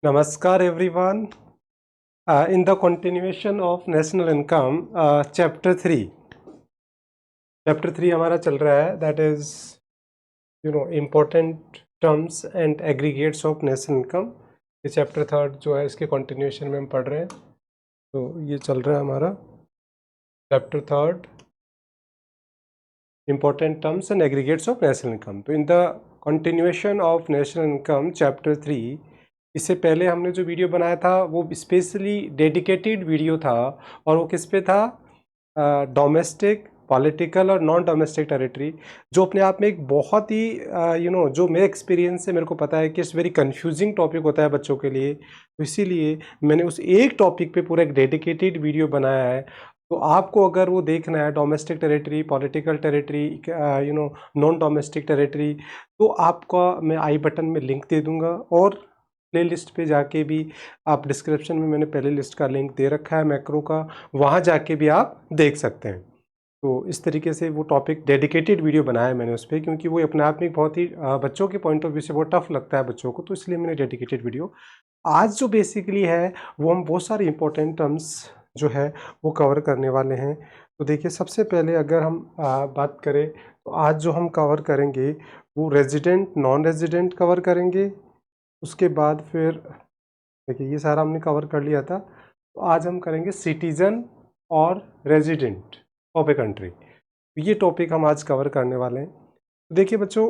Namaskar everyone. In the continuation of national income, chapter 3 हमारा चल रहा है, that is important terms and aggregates of national income. ये chapter 3 जो है इसके continuation में हम पढ़ रहे हैं, तो ये चल रहा है हमारा chapter 3 important terms and aggregates of national income. तो in the continuation of national income chapter 3, इससे पहले हमने जो वीडियो बनाया था वो स्पेशली डेडिकेटेड वीडियो था, और वो किस पे था? डोमेस्टिक, पॉलिटिकल और नॉन डोमेस्टिक टेरिटरी, जो अपने आप में एक बहुत ही जो मेरे एक्सपीरियंस से मेरे को पता है कि इट्स वेरी कंफ्यूजिंग टॉपिक होता है बच्चों के लिए, तो इसीलिए मैंने उस एक टॉपिक पे पूरा एक डेडिकेटेड वीडियो बनाया है। तो आपको अगर वो देखना है domestic territory, political territory, non domestic territory, तो आपका मैं आई बटन में लिंक दे दूंगा, और प्ले लिस्ट पे जाके भी आप, डिस्क्रिप्शन में मैंने प्ले लिस्ट का लिंक दे रखा है मैक्रो का, वहाँ जाके भी आप देख सकते हैं। तो इस तरीके से वो टॉपिक डेडिकेटेड वीडियो बनाया है मैंने उस पर, क्योंकि वो अपने आप में बहुत ही बच्चों के पॉइंट ऑफ व्यू से बहुत टफ लगता है बच्चों को, तो इसलिए मैंने डेडिकेटेड वीडियो। आज जो बेसिकली है वो हम बहुत सारे इंपॉर्टेंट टर्म्स जो है वो कवर करने वाले हैं। तो देखिए, सबसे पहले अगर हम बात करें तो आज जो हम कवर करेंगे वो रेजिडेंट, नॉन रेजिडेंट कवर करेंगे। उसके बाद फिर देखिए, ये सारा हमने कवर कर लिया था, तो आज हम करेंगे सिटीजन और रेजिडेंट ऑफ ए कंट्री। ये टॉपिक हम आज कवर करने वाले हैं। तो देखिए बच्चों,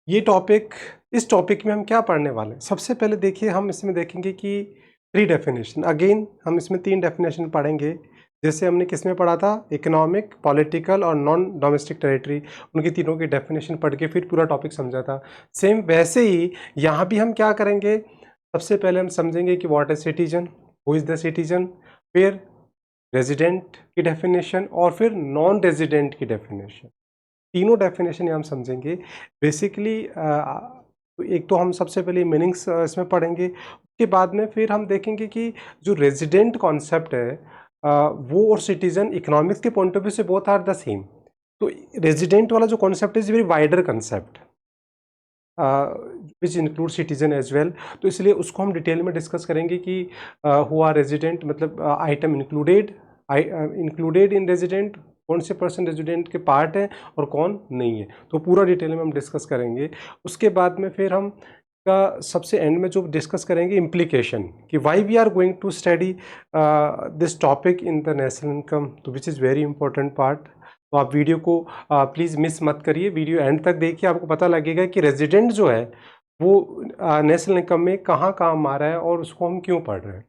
ये टॉपिक, इस टॉपिक में हम क्या पढ़ने वाले हैं? सबसे पहले देखिए, हम इसमें देखेंगे कि 3 डेफिनेशन, अगेन हम इसमें 3 डेफिनेशन पढ़ेंगे, जैसे हमने किस में पढ़ा था? इकोनॉमिक, पॉलिटिकल और नॉन डोमेस्टिक टेरिटरी, उनकी तीनों की डेफिनेशन पढ़ के फिर पूरा टॉपिक समझा था। सेम वैसे ही यहाँ भी हम क्या करेंगे? सबसे पहले हम समझेंगे कि what is citizen, who is the citizen, फिर रेजिडेंट की डेफिनेशन, और फिर नॉन रेजिडेंट की डेफिनेशन। तीनों डेफिनेशन हम समझेंगे बेसिकली। एक तो हम सबसे पहले मीनिंग्स इसमें पढ़ेंगे, उसके बाद में फिर हम देखेंगे कि जो रेजिडेंट कॉन्सेप्ट है वो और सिटीजन इकोनॉमिक्स के पॉइंट ऑफ व्यू से बोथ आर द सेम। तो रेजिडेंट वाला जो concept is very wider concept which include citizen as well, तो इसलिए उसको हम डिटेल में डिस्कस करेंगे कि हु आर रेजिडेंट, मतलब आइटम इंक्लूडेड इन रेजिडेंट, कौन से पर्सन रेजिडेंट के पार्ट हैं और कौन नहीं है, तो पूरा डिटेल में हम डिस्कस करेंगे। उसके बाद में फिर हम का सबसे एंड में जो डिस्कस करेंगे इम्प्लीकेशन, कि why we are going to study this topic in the national income, तो which is very important part. तो आप वीडियो को प्लीज़ मिस मत करिए, वीडियो एंड तक देखिए, आपको पता लगेगा कि रेजिडेंट जो है वो नेशनल इनकम में कहाँ काम आ रहा है और उसको हम क्यों पढ़ रहे हैं।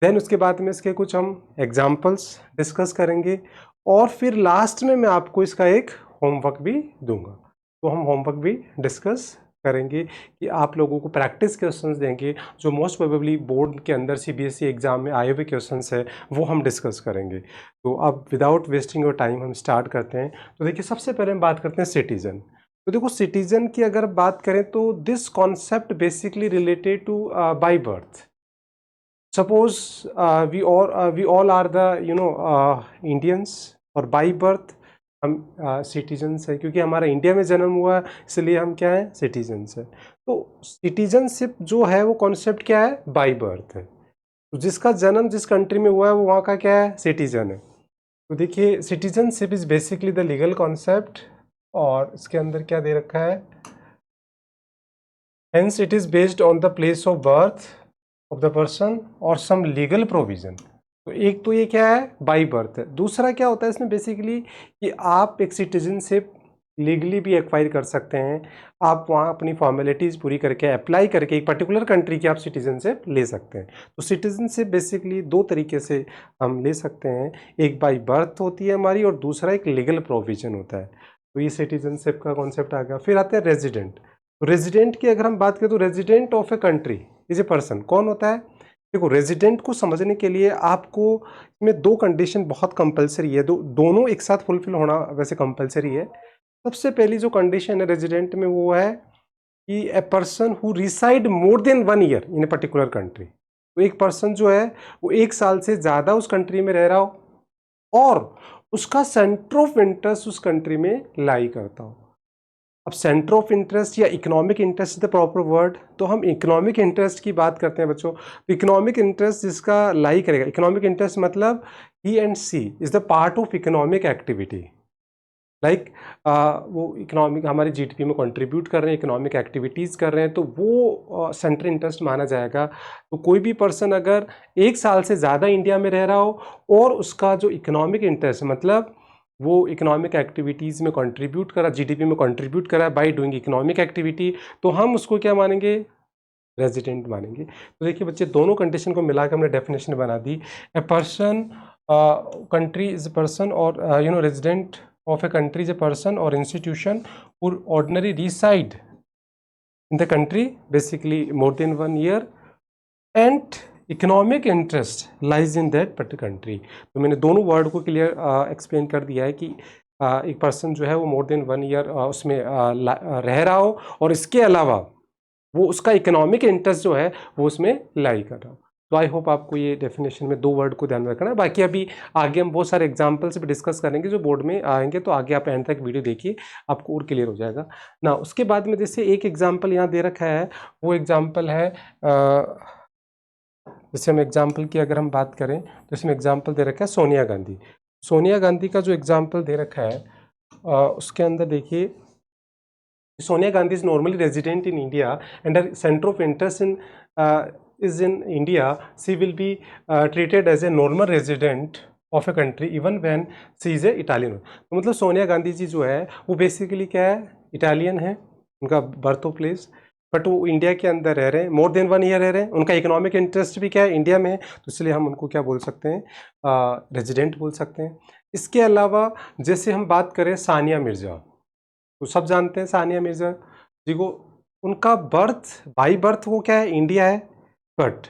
देन उसके बाद में इसके कुछ हम एग्जाम्पल्स डिस्कस करेंगे, और फिर लास्ट में मैं आपको इसका एक होमवर्क भी दूंगा। तो हम होमवर्क भी डिस्कस करेंगे कि आप लोगों को प्रैक्टिस क्वेश्चंस देंगे, जो मोस्ट प्रोबेबली बोर्ड के अंदर सीबीएसई एग्जाम में आए हुए क्वेश्चंस है वो हम डिस्कस करेंगे। तो अब विदाउट वेस्टिंग योर टाइम हम स्टार्ट करते हैं। तो देखिए, सबसे पहले हम बात करते हैं सिटीजन। तो देखो, सिटीजन की अगर बात करें तो this concept basically related to by birth. Suppose we all are the Indians, और बाई बर्थ हम सिटीजन्स हैं, क्योंकि हमारा इंडिया में जन्म हुआ है इसलिए हम क्या हैं? सिटीजन्स हैं। तो सिटीजनशिप जो है वो कॉन्सेप्ट क्या है? बाई बर्थ है। तो जिसका जन्म जिस कंट्री में हुआ है वो वहाँ का क्या है? सिटीजन है। तो देखिए, citizenship is basically the legal concept, और इसके अंदर क्या दे रखा है? Hence it is based on the place of birth of the person और सम लीगल प्रोविजन। तो एक तो ये क्या है? बाई बर्थ है। दूसरा क्या होता है इसमें बेसिकली कि आप एक सिटीजनशिप लीगली भी एक्वायर कर सकते हैं। आप वहाँ अपनी फॉर्मेलिटीज़ पूरी करके अप्लाई करके एक पर्टिकुलर कंट्री की आप सिटीजनशिप ले सकते हैं। तो सिटीजनशिप बेसिकली 2 तरीके से हम ले सकते हैं, एक बाई बर्थ होती है हमारी, और दूसरा एक लीगल प्रोविजन होता है। तो ये सिटीजनशिप का कॉन्सेप्ट आ गया। फिर आते हैं रेजिडेंट। तो रेजिडेंट की अगर हम बात करें तो resident of a country is a person. कौन होता है? देखो, रेजिडेंट को समझने के लिए आपको इसमें 2 कंडीशन बहुत कंपलसरी है, दोनों एक साथ फुलफिल होना वैसे कंपलसरी है। सबसे पहली जो कंडीशन है रेजिडेंट में वो है कि a person who reside more than 1 year in a particular country. तो एक पर्सन जो है वो 1 साल से ज़्यादा उस कंट्री में रह रहा हो और उसका सेंटर ऑफ इंटरेस्ट उस कंट्री में लाई करता हो। अब सेंटर ऑफ इंटरेस्ट या economic interest the proper word, तो हम इकोनॉमिक इंटरेस्ट की बात करते हैं बच्चों। तो इकोनॉमिक इंटरेस्ट जिसका लाई करेगा, इकोनॉमिक इंटरेस्ट मतलब ही and C is the part of economic activity, like वो इकोनॉमिक हमारी जीडीपी में कंट्रीब्यूट कर रहे हैं, इकोनॉमिक एक्टिविटीज़ कर रहे हैं, तो वो सेंट्रल इंटरेस्ट माना जाएगा। तो कोई भी पर्सन अगर 1 साल से ज़्यादा इंडिया में रह रहा हो और उसका जो इकोनॉमिक इंटरेस्ट मतलब वो इकोनॉमिक एक्टिविटीज़ में कंट्रीब्यूट करा, जीडीपी में कंट्रीब्यूट करा बाय डूइंग इकोनॉमिक एक्टिविटी, तो हम उसको क्या मानेंगे, रेजिडेंट मानेंगे। तो देखिए बच्चे, दोनों कंडीशन को मिलाकर हमने डेफिनेशन बना दी। A person, country is a person और resident of a country is a person or institution who ordinarily reside in the country basically more than 1 year and economic interest lies in that particular country। तो मैंने दोनों word को clear explain कर दिया है कि एक पर्सन जो है वो मोर देन 1 ईयर उसमें रह रहा हो और इसके अलावा वो उसका इकोनॉमिक इंटरेस्ट जो है वो उसमें लाई कर रहा हो। तो आई होप आपको ये डेफिनेशन में 2 वर्ड को ध्यान में रखना है। बाकी अभी आगे हम बहुत सारे एग्जाम्पल्स भी डिस्कस करेंगे जो बोर्ड में आएंगे, तो आगे आप एंड तक वीडियो देखिए, आपको और क्लियर हो जाएगा ना। उसके बाद में जैसे एक एग्जाम्पल यहाँ दे रखा है, वो एग्जाम्पल है जैसे हम एग्जाम्पल की अगर हम बात करें तो इसमें एग्जाम्पल दे रखा है सोनिया गांधी। सोनिया गांधी का जो एग्जाम्पल दे रखा है उसके अंदर देखिए, Sonia Gandhi is normally resident in India and her center of interest is in India. She will be treated as a normal resident of a country even when she is a Italian। तो मतलब सोनिया गांधी जी जो है वो basically क्या है, Italian है, उनका birth of place, but वो इंडिया के अंदर रह रहे हैं, मोर देन 1 ईयर रह रहे हैं, उनका इकोनॉमिक इंटरेस्ट भी क्या है, इंडिया में है, तो इसलिए हम उनको क्या बोल सकते हैं, रेजिडेंट बोल सकते हैं। इसके अलावा जैसे हम बात करें सानिया मिर्ज़ा, तो सब जानते हैं सानिया मिर्ज़ा जी को, उनका बर्थ बाई बर्थ वो क्या है, इंडिया है, बट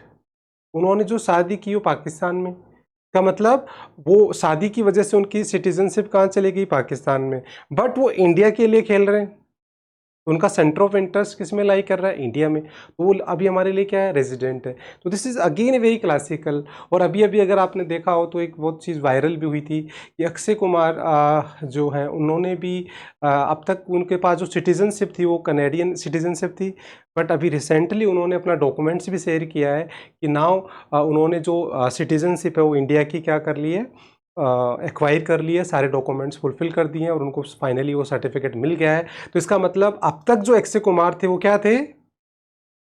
उन्होंने जो शादी की वो पाकिस्तान में, का मतलब वो शादी की वजह से उनकी सिटीजनशिप कहाँ चली गई, पाकिस्तान में, बट वो इंडिया के लिए खेल रहे हैं, तो उनका सेंटर ऑफ इंटरेस्ट किस में लाई कर रहा है, इंडिया में, तो वो अभी हमारे लिए क्या है, रेजिडेंट है। तो this is again very classical. और अभी अभी अगर आपने देखा हो तो एक बहुत चीज़ वायरल भी हुई थी कि अक्षय कुमार जो है उन्होंने भी अब तक उनके पास जो सिटीजनशिप थी वो कनेडियन सिटीजनशिप थी, बट अभी रिसेंटली उन्होंने अपना डॉक्यूमेंट्स भी शेयर किया है कि नाउ उन्होंने जो सिटीजनशिप है वो इंडिया की क्या कर ली है, एक्वायर कर लिए, सारे डॉक्यूमेंट्स फुलफिल कर दिए हैं और उनको फाइनली वो सर्टिफिकेट मिल गया है। तो इसका मतलब अब तक जो अक्षय कुमार थे वो क्या थे,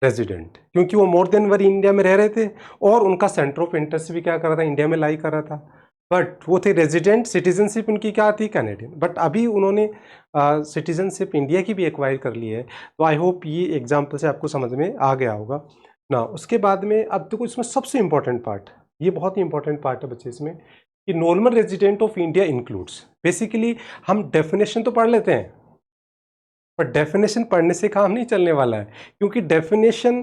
रेजिडेंट, क्योंकि वो मोर देन 1 इंडिया में रह रहे थे और उनका सेंटर ऑफ इंटरेस्ट भी क्या कर रहा था, इंडिया में लाई कर रहा था, बट वो थे रेजिडेंट, सिटीजनशिप उनकी क्या थी, कैनेडियन, बट अभी उन्होंने सिटीजनशिप इंडिया की भी एक्वायर कर ली है। तो आई होप ये एग्जाम्पल से आपको समझ में आ गया होगा ना। उसके बाद में अब देखो इसमें सबसे इंपॉर्टेंट पार्ट, ये बहुत ही इंपॉर्टेंट पार्ट है बच्चे इसमें, कि normal resident of India includes, basically हम डेफिनेशन तो पढ़ लेते हैं पर डेफिनेशन पढ़ने से काम नहीं चलने वाला है, क्योंकि डेफिनेशन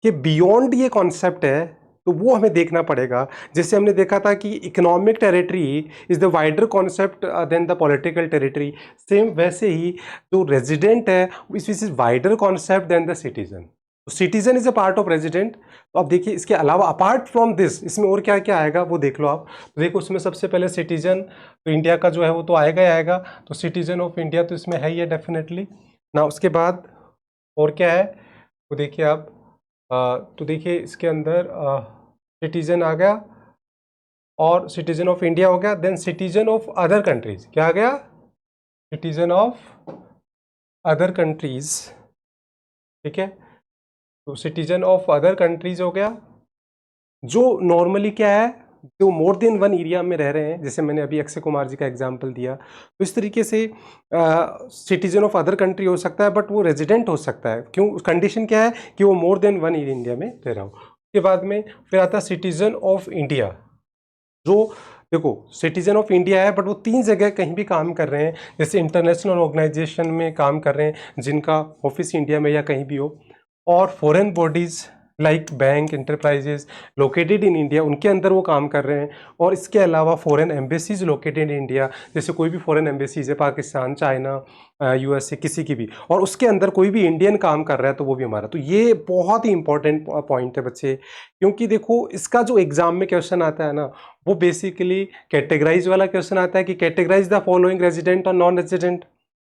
के बियॉन्ड ये कॉन्सेप्ट है, तो वो हमें देखना पड़ेगा। जैसे हमने देखा था कि economic territory is the wider concept than the political territory, same वैसे ही जो रेजिडेंट है is wider concept than the citizen. Citizen is a part of resident. तो अब देखिए इसके अलावा अपार्ट फ्रॉम दिस इसमें और क्या क्या आएगा वो देख लो आप। तो देखो उसमें सबसे पहले सिटीजन तो इंडिया का जो है वो तो आएगा ही आएगा, तो सिटीजन ऑफ इंडिया तो इसमें है ही है डेफिनेटली ना। उसके बाद और क्या है तो देखिए आप तो देखिए इसके अंदर सिटीजन आ गया और सिटीजन ऑफ इंडिया हो गया, then citizen of other countries क्या आ गया, सिटीजन ऑफ अदर कंट्रीज, ठीक है। तो सिटीजन ऑफ अदर कंट्रीज हो गया, जो नॉर्मली क्या है जो मोर देन 1 एरिया में रह रहे हैं, जैसे मैंने अभी अक्षय कुमार जी का एग्जांपल दिया। तो इस तरीके से सिटीजन ऑफ अदर कंट्री हो सकता है बट वो रेजिडेंट हो सकता है, क्यों, कंडीशन क्या है कि वो मोर देन 1 ईयर इंडिया में रह रहा हो। उसके बाद में फिर आता है सिटीजन ऑफ इंडिया, जो देखो सिटीजन ऑफ इंडिया है बट वो 3 जगह कहीं भी काम कर रहे हैं, जैसे इंटरनेशनल ऑर्गेनाइजेशन में काम कर रहे हैं जिनका ऑफिस इंडिया में या कहीं भी हो, और foreign bodies like bank enterprises located in India उनके अंदर वो काम कर रहे हैं, और इसके अलावा foreign embassies located in India, जैसे कोई भी फॉरेन एम्बेसीज है पाकिस्तान, चाइना, यूएसए, किसी की भी, और उसके अंदर कोई भी इंडियन काम कर रहा है तो वो भी हमारा। तो ये बहुत ही इंपॉर्टेंट पॉइंट है बच्चे, क्योंकि देखो इसका जो एग्जाम में क्वेश्चन आता है ना वो बेसिकली कैटेगराइज वाला क्वेश्चन आता है कि कैटेगराइज द फॉलोइंग रेजिडेंट और नॉन रेजिडेंट।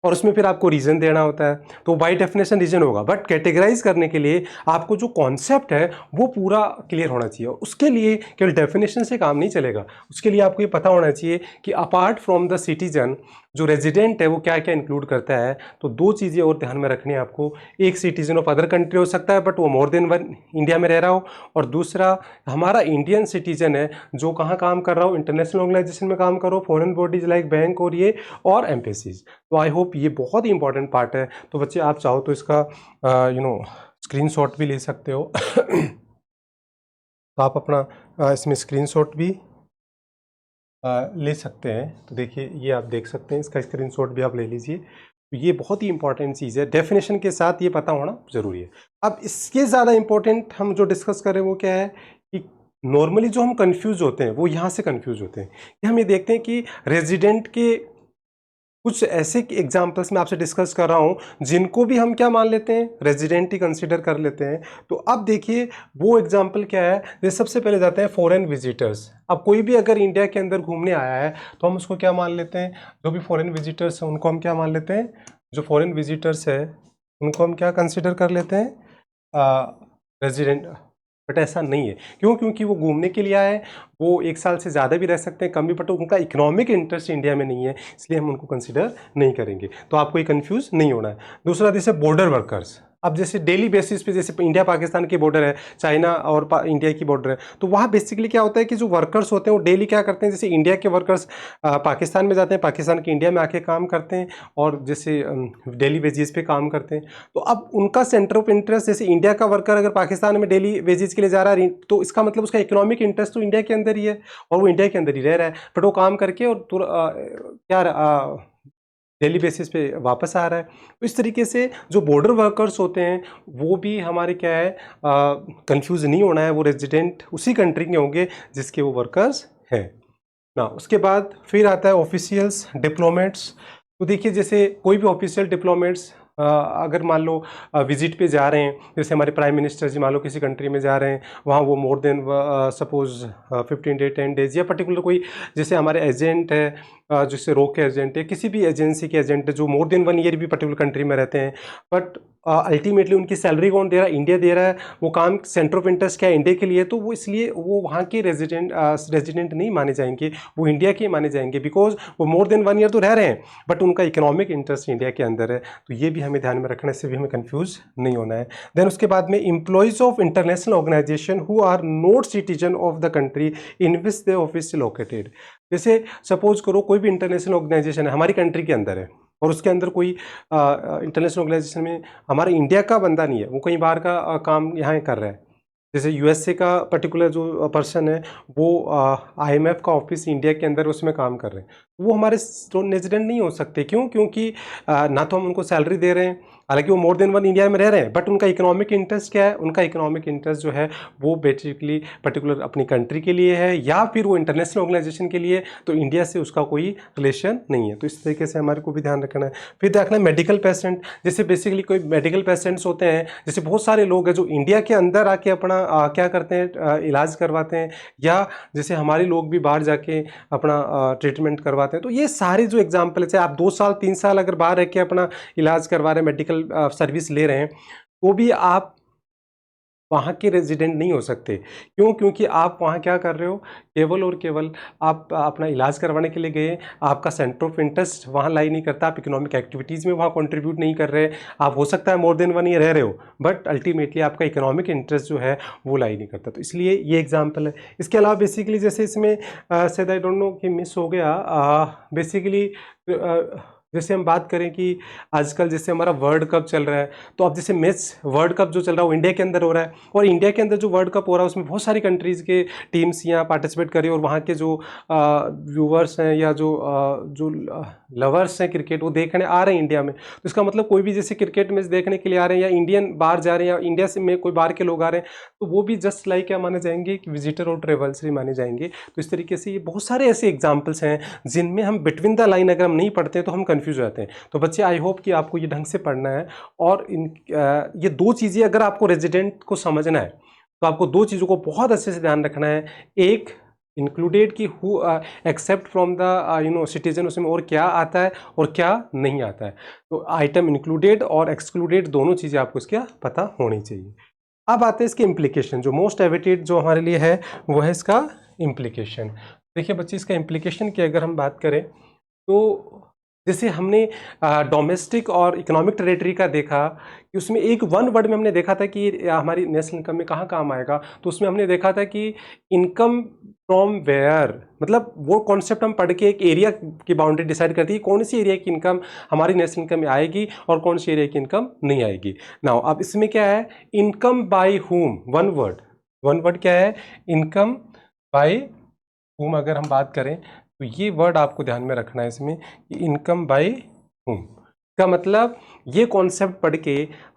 और उसमें फिर आपको रीजन देना होता है, तो बाय डेफिनेशन रीजन होगा। बट कैटेगराइज करने के लिए आपको जो कॉन्सेप्ट है वो पूरा क्लियर होना चाहिए। उसके लिए केवल डेफिनेशन से काम नहीं चलेगा, उसके लिए आपको ये पता होना चाहिए कि अपार्ट फ्रॉम द सिटीजन जो रेजिडेंट है वो क्या क्या इंक्लूड करता है। तो दो चीज़ें और ध्यान में रखनी है आपको, एक सिटीजन ऑफ अदर कंट्री हो सकता है बट वो मोर देन वन इंडिया में रह रहा हो, और दूसरा हमारा इंडियन सिटीजन है जो कहाँ काम कर रहा हो, इंटरनेशनल ऑर्गेनाइजेशन में काम करो, फॉरेन बॉडीज लाइक बैंक और ये और एम्बेसीज। तो आई होप ये बहुत ही इंपॉर्टेंट पार्ट है। तो बच्चे आप चाहो तो इसका स्क्रीनशॉट भी ले सकते हो तो आप अपना इसमें स्क्रीनशॉट भी ले सकते हैं। तो देखिए ये आप देख सकते हैं, इसका स्क्रीनशॉट भी आप ले लीजिए। तो ये बहुत ही इंपॉर्टेंट चीज़ है, डेफिनेशन के साथ ये पता होना जरूरी है। अब इसके ज़्यादा इंपॉर्टेंट हम जो डिस्कस करें वो क्या है कि नॉर्मली जो हम कंफ्यूज होते हैं वो यहाँ से कंफ्यूज होते हैं कि हम ये देखते हैं कि रेजिडेंट के कुछ ऐसे एग्जाम्पल्स मैं आपसे डिस्कस कर रहा हूँ जिनको भी हम क्या मान लेते हैं, रेजिडेंट ही कंसीडर कर लेते हैं। तो अब देखिए वो एग्जाम्पल क्या है, जैसे सबसे पहले जाते हैं फॉरेन विजिटर्स। अब कोई भी अगर इंडिया के अंदर घूमने आया है तो हम उसको क्या मान लेते हैं, जो भी फॉरेन विजिटर्स हैं उनको हम क्या मान लेते हैं, जो फॉरेन विजिटर्स है उनको हम क्या कंसिडर कर लेते हैं, रेजिडेंट। बट ऐसा नहीं है, क्यों? क्योंकि वो घूमने के लिए आए हैं, वो एक साल से ज़्यादा भी रह सकते हैं, कम भी, बट उनका इकोनॉमिक इंटरेस्ट इंडिया में नहीं है, इसलिए हम उनको कंसिडर नहीं करेंगे। तो आपको ये कंफ्यूज नहीं होना है। दूसरा जैसे बॉर्डर वर्कर्स, अब जैसे डेली बेसिस पे जैसे इंडिया पाकिस्तान की बॉर्डर है, चाइना और इंडिया की बॉर्डर है, तो वहाँ बेसिकली क्या होता है कि जो वर्कर्स होते हैं वो डेली क्या करते हैं, जैसे इंडिया के वर्कर्स पाकिस्तान में जाते हैं, पाकिस्तान के इंडिया में आके काम करते हैं और जैसे डेली वेजेस पे काम करते हैं। तो अब उनका सेंटर ऑफ इंटरेस्ट, जैसे इंडिया का वर्कर अगर पाकिस्तान में डेली वेजेस के लिए जा रहा है तो इसका मतलब उसका इकोनॉमिक इंटरेस्ट तो इंडिया के अंदर ही है और वो इंडिया के अंदर ही रह रहा है, बट वो काम करके और क्या डेली बेसिस पे वापस आ रहा है। तो इस तरीके से जो बॉर्डर वर्कर्स होते हैं वो भी हमारे क्या है, कंफ्यूज नहीं होना है, वो रेजिडेंट उसी कंट्री के होंगे जिसके वो वर्कर्स हैं ना। उसके बाद फिर आता है ऑफिशियल्स, डिप्लोमेट्स। तो देखिए जैसे कोई भी ऑफिशियल डिप्लोमेट्स अगर मान लो विजिट पे जा रहे हैं, जैसे हमारे प्राइम मिनिस्टर जी मान लो किसी कंट्री में जा रहे हैं, वहाँ वो more than suppose 15 day 10 days या पर्टिकुलर कोई, जैसे हमारे एजेंट है, जैसे रोक के एजेंट है, किसी भी एजेंसी के एजेंट है जो मोर देन 1 ईयर भी पर्टिकुलर कंट्री में रहते हैं, बट अल्टीमेटली उनकी सैलरी कौन दे रहा है, इंडिया दे रहा है, वो काम सेंटर ऑफ इंटरेस्ट क्या है, इंडिया के लिए, तो वो इसलिए वो वहाँ के रेजिडेंट नहीं माने जाएंगे, वो इंडिया के माने जाएंगे, बिकॉज वो मोर देन 1 ईयर तो रह रहे हैं बट उनका इकोनॉमिक इंटरेस्ट इंडिया के अंदर है। तो ये भी हमें ध्यान में रखना है, इससे भी हमें कंफ्यूज नहीं होना है। देन उसके बाद में employees of international organisation who are not citizen of the country in which the office located. जैसे सपोज करो कोई भी इंटरनेशनल ऑर्गेनाइजेशन है हमारी कंट्री के अंदर है और उसके अंदर कोई इंटरनेशनल ऑर्गेनाइजेशन में हमारे इंडिया का बंदा नहीं है, वो कहीं बाहर का काम यहाँ कर रहा है, जैसे यूएसए का पर्टिकुलर जो पर्सन है वो आईएमएफ का ऑफिस इंडिया के अंदर उसमें काम कर रहे हैं, वो हमारे रेजिडेंट नहीं हो सकते। क्यों? क्योंकि ना तो हम उनको सैलरी दे रहे हैं, हालांकि वो मोर देन 1 इंडिया में रह रहे हैं, बट उनका इकोनॉमिक इंटरेस्ट क्या है, उनका इकोनॉमिक इंटरेस्ट जो है वो बेसिकली पर्टिकुलर अपनी कंट्री के लिए है या फिर वो इंटरनेशनल ऑर्गेनाइजेशन के लिए, तो इंडिया से उसका कोई रिलेशन नहीं है। तो इस तरीके से हमारे को भी ध्यान रखना है। फिर देखना है मेडिकल पेशेंट, जैसे बेसिकली कोई मेडिकल पेशेंट्स होते हैं, जैसे बहुत सारे लोग हैं जो इंडिया के अंदर आके अपना क्या करते हैं, इलाज करवाते हैं, या जैसे हमारे लोग भी बाहर जाके अपना ट्रीटमेंट करवाते हैं। तो ये सारे जो एग्जाम्पल है, चाहे आप 2 साल 3 साल अगर बाहर रह के अपना इलाज करवा रहे हैं, मेडिकल सर्विस ले रहे हैं, तो भी आप वहाँ के रेजिडेंट नहीं हो सकते। क्यों? क्योंकि आप वहाँ क्या कर रहे हो, केवल और केवल आप अपना इलाज करवाने के लिए गए, आपका सेंटर ऑफ इंटरेस्ट वहाँ लाई नहीं करता, आप इकोनॉमिक एक्टिविटीज़ में वहाँ कंट्रीब्यूट नहीं कर रहे, आप हो सकता है मोर देन 1 ईयर रह रहे हो, बट अल्टीमेटली आपका इकोनॉमिक इंटरेस्ट जो है वो लाई नहीं करता। तो इसलिए ये एग्जाम्पल है। इसके अलावा बेसिकली जैसे इसमें शायद आई डोंट नो कि मिस हो गया, बेसिकली जैसे हम बात करें कि आजकल जैसे हमारा वर्ल्ड कप चल रहा है, तो अब जैसे मैच वर्ल्ड कप जो चल रहा है वो इंडिया के अंदर हो रहा है, और इंडिया के अंदर जो वर्ल्ड कप हो रहा है उसमें बहुत सारी कंट्रीज़ के टीम्स यहाँ पार्टिसिपेट कर रही है, और वहाँ के जो व्यूवर्स हैं या जो लवर्स हैं क्रिकेट, वो देखने आ रहे हैं इंडिया में। तो इसका मतलब कोई भी जैसे क्रिकेट मैच देखने के लिए आ रहे हैं, या इंडियन बाहर जा रहे हैं, या इंडिया से में कोई बाहर के लोग आ रहे हैं, तो वो भी जस्ट लाइक क्या माने जाएंगे कि विजिटर और ट्रेवल्स ही माने जाएंगे। तो इस तरीके से ये बहुत सारे ऐसे एग्जाम्पल्स हैं जिनमें हम बिटवीन द लाइन अगर हम नहीं पढ़ते हैं तो हम कंफ्यूज हो जाते हैं। तो बच्चे आई होप कि आपको ये ढंग से पढ़ना है, और ये 2 चीज़ें अगर आपको रेजिडेंट को समझना है तो आपको 2 चीज़ों को बहुत अच्छे से ध्यान रखना है। एक, इंक्लूडेड की who except from the citizen, उसमें और क्या आता है और क्या नहीं आता है। तो आइटम इंक्लूडेड और एक्सक्लूडेड दोनों चीज़ें आपको इसका पता होनी चाहिए। अब आते हैं इसके इम्प्लीकेशन, जो मोस्ट एवेटेड जो हमारे लिए है वो है इसका इम्प्लीकेशन। देखिए बच्चे, इसका इम्प्लीकेशन की अगर हम बात करें तो जैसे हमने डोमेस्टिक और इकोनॉमिक टेरिटरी का देखा कि उसमें एक वन वर्ड में हमने देखा था कि हमारी नेशनल इनकम में कहाँ काम आएगा, तो उसमें हमने देखा था कि इनकम फ्रॉम वेयर, मतलब वो कॉन्सेप्ट हम पढ़ के एक एरिया की बाउंड्री डिसाइड करती है कौन सी एरिया की इनकम हमारी नेशनल इनकम में आएगी और कौन सी एरिया की इनकम नहीं आएगी। नाउ अब इसमें क्या है, income by whom, one word क्या है, इनकम बाय हुम। अगर हम बात करें तो ये वर्ड आपको ध्यान में रखना है इसमें कि इनकम बाय हुम का मतलब ये कॉन्सेप्ट पढ़ के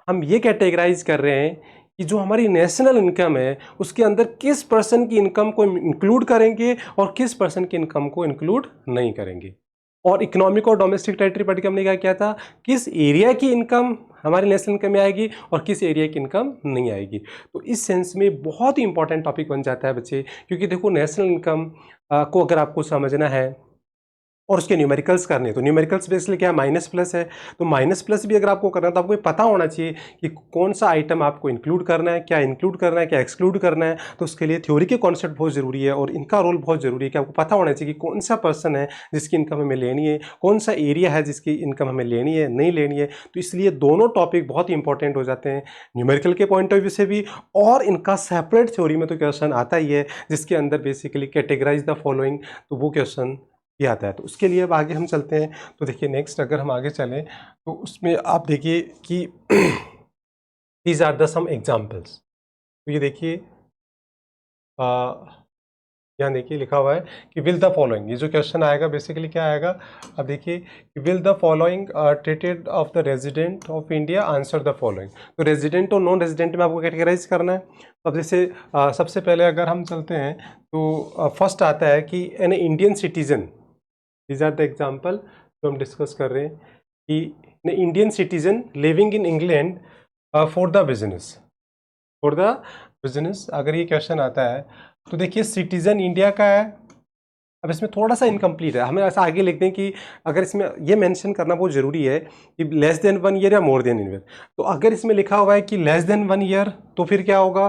हम ये कैटेगराइज कर रहे हैं कि जो हमारी नेशनल इनकम है उसके अंदर किस पर्सन की इनकम को इंक्लूड करेंगे और किस पर्सन की इनकम को इंक्लूड नहीं करेंगे। और इकोनॉमिक और डोमेस्टिक टेरिटरी पढ़ के हमने क्या किया था, किस एरिया की इनकम हमारी नेशनल इनकम में आएगी और किस एरिया की इनकम नहीं आएगी। तो इस सेंस में बहुत ही इंपॉर्टेंट टॉपिक बन जाता है बच्चे, क्योंकि देखो नेशनल इनकम को अगर आपको समझना है और उसके न्यूमेरिकल्स करने हैं, तो न्यूमेरिकल्स बेसिकली क्या है, माइनस प्लस है। तो माइनस प्लस भी अगर आपको करना है तो आपको पता होना चाहिए कि कौन सा आइटम आपको इंक्लूड करना है, क्या इंक्लूड करना है, क्या एक्सक्लूड करना है। तो उसके लिए थ्योरी के कॉन्सेप्ट बहुत ज़रूरी है और इनका रोल बहुत ज़रूरी है कि आपको पता होना चाहिए कि कौन सा पर्सन है जिसकी इनकम हमें लेनी है, कौन सा एरिया है जिसकी इनकम हमें लेनी है नहीं लेनी है। तो इसलिए दोनों टॉपिक बहुत ही इंपॉर्टेंट हो जाते हैं न्यूमेरिकल के पॉइंट ऑफ व्यू से भी, और इनका सेपरेट थ्योरी में तो क्वेश्चन आता ही है जिसके अंदर बेसिकली कैटेगराइज द फॉलोइंग, तो वो क्वेश्चन भी आता है। तो उसके लिए अब आगे हम चलते हैं। तो देखिए नेक्स्ट अगर हम आगे चलें तो उसमें आप देखिए कि these are the some examples. तो ये देखिए यहाँ देखिए लिखा हुआ है कि विल द फॉलोइंग, ये जो क्वेश्चन आएगा बेसिकली क्या आएगा, अब देखिए कि will the following treated of the resident of India, answer the following. तो रेजिडेंट और नॉन रेजिडेंट में आपको कैटेगराइज करना है। तो अब जैसे सबसे पहले अगर हम चलते हैं तो फर्स्ट आता है कि an Indian citizen, these are the example जो हम डिस्कस कर रहे हैं कि Indian citizen living in England for the business, अगर ये क्वेश्चन आता है तो देखिए सिटीजन इंडिया का है। अब इसमें थोड़ा सा इनकम्प्लीट है, हमें ऐसा आगे लिख दें कि अगर इसमें ये मेंशन करना बहुत ज़रूरी है कि लेस देन 1 ईयर या मोर देन ईयर। तो अगर इसमें लिखा हुआ है कि लेस देन 1 ईयर तो फिर क्या होगा,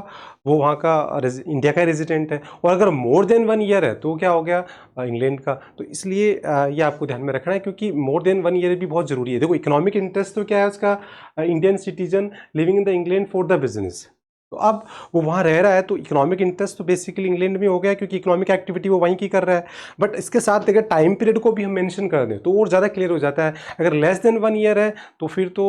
वो वहाँ का इंडिया का रेजिडेंट है, और अगर मोर देन 1 ईयर है तो क्या हो गया, इंग्लैंड का। तो इसलिए ये आपको ध्यान में रखना है क्योंकि मोर देन 1 ईयर भी बहुत ज़रूरी है। देखो इकोनॉमिक इंटरेस्ट तो क्या है उसका, Indian citizen living in the England for the business. तो अब वो वहाँ रह रहा है तो इकोनॉमिक इंटरेस्ट तो बेसिकली इंग्लैंड में हो गया क्योंकि इकोनॉमिक एक्टिविटी वो वहीं की कर रहा है। बट इसके साथ अगर टाइम पीरियड को भी हम मेंशन कर दें तो और ज़्यादा क्लियर हो जाता है। अगर लेस देन 1 ईयर है तो फिर तो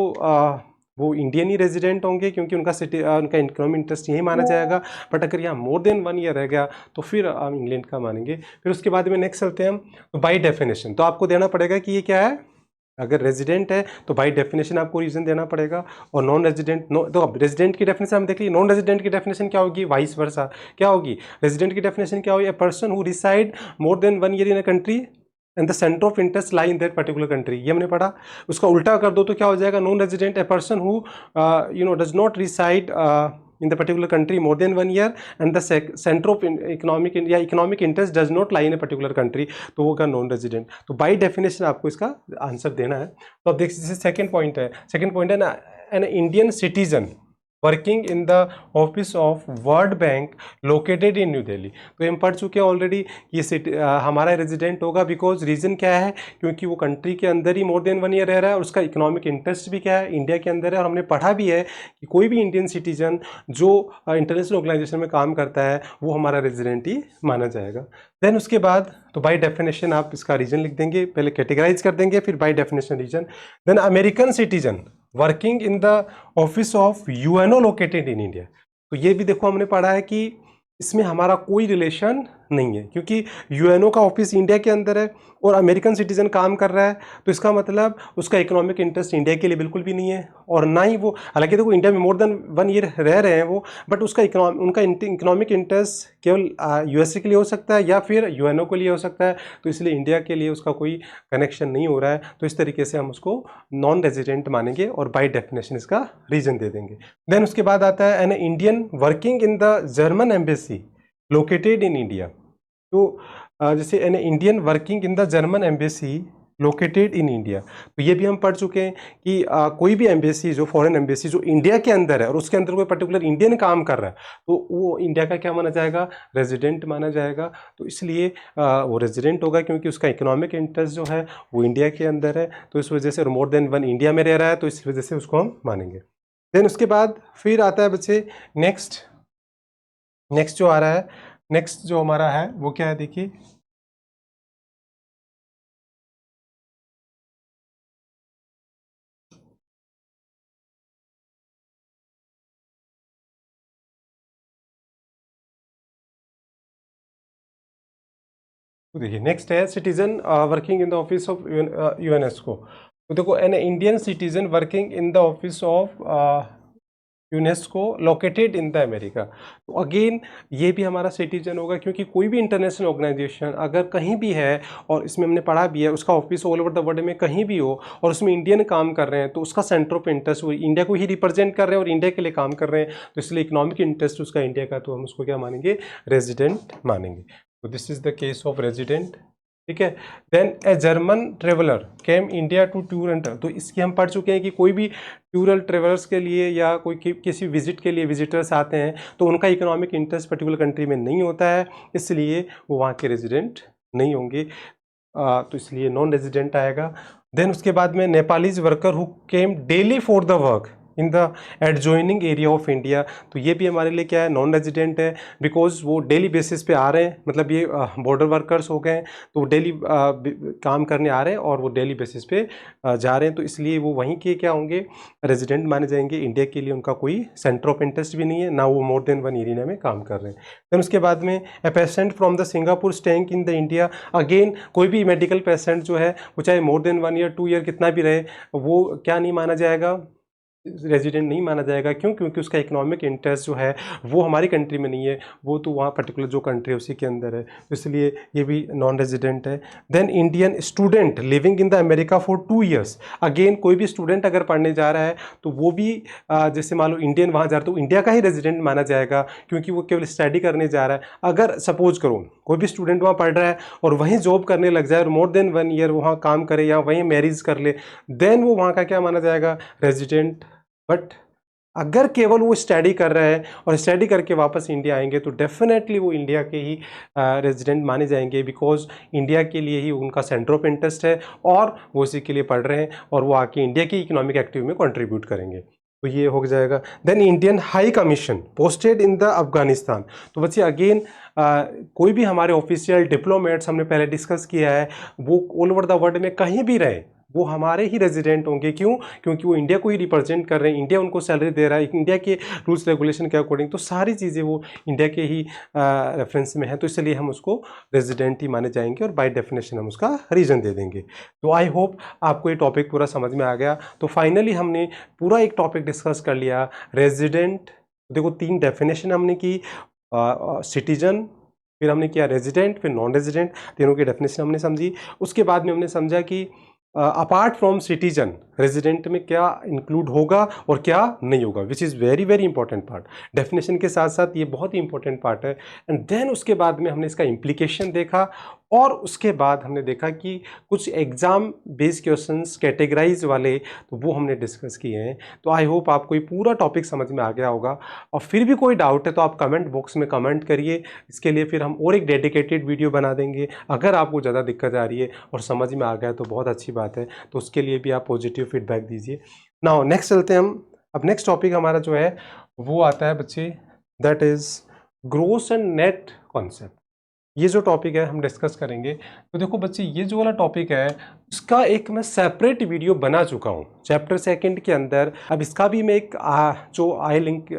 वो इंडियन ही रेजिडेंट होंगे क्योंकि उनका इकोनॉमिक इंटरेस्ट यही माना जाएगा। बट अगर यहाँ मोर देन 1 ईयर रह गया तो फिर हम इंग्लैंड का मानेंगे। फिर उसके बाद में नेक्स्ट चलते हैं हम, तो बाई डेफिनेशन तो आपको देना पड़ेगा कि ये क्या है, अगर रेजिडेंट है तो बाई डेफिनेशन आपको रीजन देना पड़ेगा। और नॉन रेजिडेंट, तो अब रेजिडेंट की डेफिनेशन हम देख लीजिए, नॉन रेजिडेंट की डेफिनेशन क्या होगी, वाइस वर्सा क्या होगी। रेजिडेंट की डेफिनेशन क्या होगी, a person who reside more than 1 year in a country and the centre of interest lie in that particular country, ये हमने पढ़ा। उसका उल्टा कर दो तो क्या हो जाएगा, non resident a person who does not reside in the particular country more than 1 year and the center of economic interest does not lie in a particular country, तो वो का नॉन रेजिडेंट। तो बाई डेफिनेशन आपको इसका answer देना है। तो अब देखिए सेकंड पॉइंट है ना, N Indian citizen working in the office of world bank located in new Delhi. तो हम पढ़ चुके हैं ऑलरेडी, ये हमारा रेजिडेंट होगा बिकॉज रीज़न क्या है, क्योंकि वो कंट्री के अंदर ही मोर देन 1 ईयर रह रहा है और उसका इकोनॉमिक इंटरेस्ट भी क्या है, इंडिया के अंदर है। और हमने पढ़ा भी है कि कोई भी इंडियन सिटीजन जो इंटरनेशनल ऑर्गेनाइजेशन में काम करता है वो हमारा रेजिडेंट ही माना जाएगा। देन उसके बाद तो बाई डेफिनेशन आप इसका रीजन लिख देंगे, पहले कैटेगराइज कर देंगे फिर by definition reason. Then American citizen working in the office of UNO located in India. तो ये भी देखो हमने पढ़ा है कि इसमें हमारा कोई रिलेशन नहीं है क्योंकि यूएनओ का ऑफिस इंडिया के अंदर है और अमेरिकन सिटीजन काम कर रहा है, तो इसका मतलब उसका इकोनॉमिक इंटरेस्ट इंडिया के लिए बिल्कुल भी नहीं है। और ना ही वो, हालांकि देखो इंडिया में मोर देन 1 ईयर रह रहे हैं वो, बट उसका उनका इकोनॉमिक इंटरेस्ट केवल यूएसए के लिए हो सकता है या फिर यूएनओ के लिए हो सकता है। तो इसलिए इंडिया के लिए उसका कोई कनेक्शन नहीं हो रहा है, तो इस तरीके से हम उसको नॉन रेजिडेंट मानेंगे और बाई डेफिनेशन इसका रीजन दे देंगे। देन उसके बाद आता है an Indian working in the German embassy located in India. तो जैसे an Indian working in the German embassy located in India, तो ये भी हम पढ़ चुके हैं कि कोई भी एम्बेसी, जो फॉरेन एम्बेसी जो इंडिया के अंदर है और उसके अंदर कोई पर्टिकुलर इंडियन काम कर रहा है, तो वो इंडिया का क्या माना जाएगा, रेजिडेंट माना जाएगा। तो इसलिए वो रेजिडेंट होगा क्योंकि उसका इकोनॉमिक इंटरेस्ट जो है वो इंडिया के अंदर है, तो इस वजह से मोर देन वन इंडिया में रह रहा है, तो इस वजह से उसको हम मानेंगे। देन उसके बाद फिर आता है बच्चे नेक्स्ट जो आ रहा है, नेक्स्ट जो हमारा है वो क्या है, देखिए तो देखिए नेक्स्ट है citizen working in the office of UNESCO. तो देखो N Indian citizen working in the office of UNESCO located in the America. तो अगेन ये भी हमारा सिटीजन होगा क्योंकि कोई भी इंटरनेशनल ऑर्गेनाइजेशन अगर कहीं भी है और इसमें हमने पढ़ा भी है, उसका office all over the world में कहीं भी हो और उसमें इंडियन काम कर रहे हैं, तो उसका सेंटर ऑफ इंटरेस्ट वो इंडिया को ही रिप्रेजेंट कर रहे हैं और इंडिया के लिए काम कर रहे हैं, तो इसलिए इकोनॉमिक इंटरेस्ट उसका इंडिया का, तो हम उसको क्या मानेंगे, रेजिडेंट मानेंगे। तो this is the case of resident, ठीक है। Then a German traveller came India to tour and, तो इसकी हम पढ़ चुके हैं कि कोई भी टूरल ट्रेवलर्स के लिए या कोई किसी विजिट के लिए विजिटर्स आते हैं तो उनका इकोनॉमिक इंटरेस्ट पर्टिकुलर कंट्री में नहीं होता है, इसलिए वो वहाँ के रेजिडेंट नहीं होंगे, तो इसलिए नॉन रेजिडेंट आएगा। देन उसके बाद में Nepalese worker who came daily for the work in the adjoining area of India, तो ये भी हमारे लिए क्या है, नॉन रेजिडेंट है, बिकॉज वो डेली बेसिस पे आ रहे हैं, मतलब ये बॉर्डर वर्कर्स हो गए, तो वो डेली काम करने आ रहे हैं और वो डेली बेसिस पे जा रहे हैं, तो इसलिए वो वहीं के क्या होंगे, रेजिडेंट माने जाएंगे। इंडिया के लिए उनका कोई सेंटर ऑफ इंटरेस्ट भी नहीं है, ना वो मोर देन वन एरिया में काम कर रहे हैं। देन उसके बाद में a patient from the Singapore staying in the India, again कोई भी मेडिकल पेशेंट जो है वो चाहे मोर देन 1 ईयर 2 ईयर कितना भी रहे, वो क्या नहीं माना जाएगा, रेजिडेंट नहीं माना जाएगा। क्यों? क्योंकि उसका इकोनॉमिक इंटरेस्ट जो है वो हमारी कंट्री में नहीं है, वो तो वहाँ पर्टिकुलर जो कंट्री है उसी के अंदर है, तो इसलिए ये भी नॉन रेजिडेंट है। Then Indian student living in the America for 2 years, again कोई भी स्टूडेंट अगर पढ़ने जा रहा है तो वो भी जैसे मान लो इंडियन वहाँ जा रहा है तो इंडिया का ही रेजिडेंट माना जाएगा, क्योंकि वो केवल स्टडी करने जा रहा है। अगर सपोज करो कोई भी स्टूडेंट वहाँ पढ़ रहा है और वहीं जॉब करने लग जाए और मोर देन 1 ईयर वहाँ काम करे या वहीं मैरिज कर ले, देन वो वहाँ का क्या माना जाएगा, रेजिडेंट। बट अगर केवल वो स्टडी कर रहे हैं और स्टडी करके वापस इंडिया आएंगे तो डेफिनेटली वो इंडिया के ही रेजिडेंट माने जाएंगे, बिकॉज इंडिया के लिए ही उनका सेंटर ऑफ इंटरेस्ट है और वो इसी के लिए पढ़ रहे हैं और वो आके इंडिया की इकोनॉमिक एक्टिविटी में कंट्रीब्यूट करेंगे, तो ये हो जाएगा। Then Indian high commission posted in the Afghanistan, तो बच्चे अगेन कोई भी हमारे ऑफिशियल डिप्लोमेट्स हमने पहले डिस्कस किया है, वो ऑल ओवर द वर्ल्ड में कहीं भी रहे वो हमारे ही रेजिडेंट होंगे। क्यों? क्योंकि वो इंडिया को ही रिप्रेजेंट कर रहे हैं, इंडिया उनको सैलरी दे रहा है इंडिया के रूल्स रेगुलेशन के अकॉर्डिंग, तो सारी चीज़ें वो इंडिया के ही रेफरेंस में है, तो इसलिए हम उसको रेजिडेंट ही माने जाएंगे और बाय डेफिनेशन हम उसका रीजन दे देंगे। तो आई होप आपको ये टॉपिक पूरा समझ में आ गया। तो फाइनली हमने पूरा एक टॉपिक डिस्कस कर लिया, रेजिडेंट। देखो 3 डेफिनेशन हमने की, सिटीजन, फिर हमने किया रेजिडेंट, फिर नॉन रेजिडेंट, तीनों की डेफिनेशन हमने समझी। उसके बाद में हमने समझा कि अपार्ट फ्रॉम सिटीजन रेजिडेंट में क्या इंक्लूड होगा और क्या नहीं होगा, विच is very very important part. Definition के साथ साथ ये बहुत ही इंपॉर्टेंट पार्ट है। एंड देन उसके बाद में हमने इसका इम्प्लीकेशन देखा और उसके बाद हमने देखा कि कुछ एग्जाम बेस्ड क्वेश्चंस कैटेगराइज वाले, तो वो हमने डिस्कस किए हैं। तो आई होप आपको ये पूरा टॉपिक समझ में आ गया होगा, और फिर भी कोई डाउट है तो आप कमेंट बॉक्स में कमेंट करिए, इसके लिए फिर हम और एक डेडिकेटेड वीडियो बना देंगे। अगर आपको ज़्यादा दिक्कत आ रही है और समझ में आ गया तो बहुत अच्छी बात है, तो उसके लिए भी आप पॉजिटिव फीडबैक दीजिए। नाउ नेक्स्ट चलते हैं हम। अब नेक्स्ट टॉपिक हमारा जो है वो आता है बच्चे, that is gross and net concept. ये जो टॉपिक है हम डिस्कस करेंगे। तो देखो बच्चे ये जो वाला टॉपिक है उसका एक मैं सेपरेट वीडियो बना चुका हूँ चैप्टर 2 के अंदर। अब इसका भी मैं एक जो आई लिंक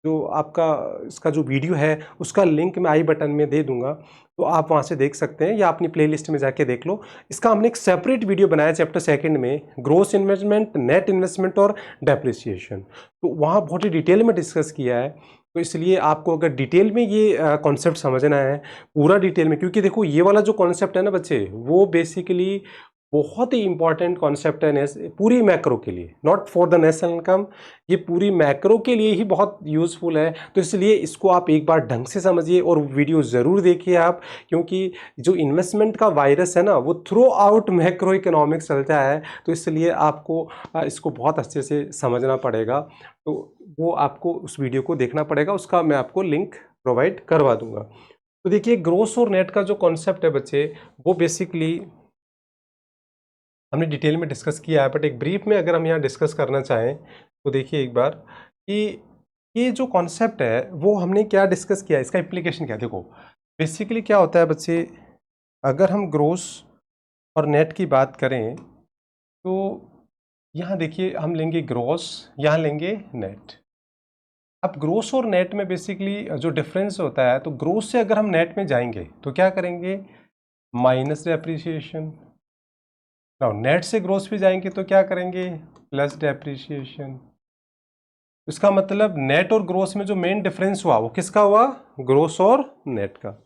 जो आपका इसका जो वीडियो है उसका लिंक मैं आई बटन में दे दूंगा, तो आप वहाँ से देख सकते हैं या अपनी प्लेलिस्ट में जाके देख लो। इसका हमने एक सेपरेट वीडियो बनाया चैप्टर 2 में, ग्रोस इन्वेस्टमेंट, नेट इन्वेस्टमेंट और डेप्रिसिएशन। तो वहाँ बहुत ही डिटेल में डिस्कस किया है, तो इसलिए आपको अगर डिटेल में ये कॉन्सेप्ट समझना है पूरा डिटेल में, क्योंकि देखो ये वाला जो कॉन्सेप्ट है ना बच्चे, वो बेसिकली बहुत ही इंपॉर्टेंट कॉन्सेप्ट है पूरी मैक्रो के लिए, not for the national income, ये पूरी मैक्रो के लिए ही बहुत यूज़फुल है। तो इसलिए इसको आप एक बार ढंग से समझिए और वीडियो ज़रूर देखिए आप, क्योंकि जो इन्वेस्टमेंट का वायरस है ना वो थ्रू आउट मैक्रो इकोनॉमिक्स चलता है। तो इसलिए आपको इसको बहुत अच्छे से समझना पड़ेगा। तो वो आपको उस वीडियो को देखना पड़ेगा, उसका मैं आपको लिंक प्रोवाइड करवा दूंगा। तो देखिए ग्रोस और नेट का जो कॉन्सेप्ट है बच्चे, वो बेसिकली हमने डिटेल में डिस्कस किया है, बट एक ब्रीफ में अगर हम यहाँ डिस्कस करना चाहें तो देखिए एक बार कि ये जो कॉन्सेप्ट है वो हमने क्या डिस्कस किया है, इसका इम्प्लीकेशन क्या है। देखो बेसिकली क्या होता है बच्चे, अगर हम ग्रोस और नेट की बात करें तो यहाँ देखिए हम लेंगे ग्रोस, यहाँ लेंगे नेट। अब ग्रोस और नेट में बेसिकली जो डिफरेंस होता है, तो ग्रोस से अगर हम नेट में जाएंगे तो क्या करेंगे, माइनस डेप्रिसिएशन। नाउ नेट से ग्रोस पे जाएंगे तो क्या करेंगे, प्लस डेप्रिसिएशन। इसका मतलब नेट और ग्रोस में जो मेन डिफरेंस हुआ वो किसका हुआ, ग्रोस और नेट का।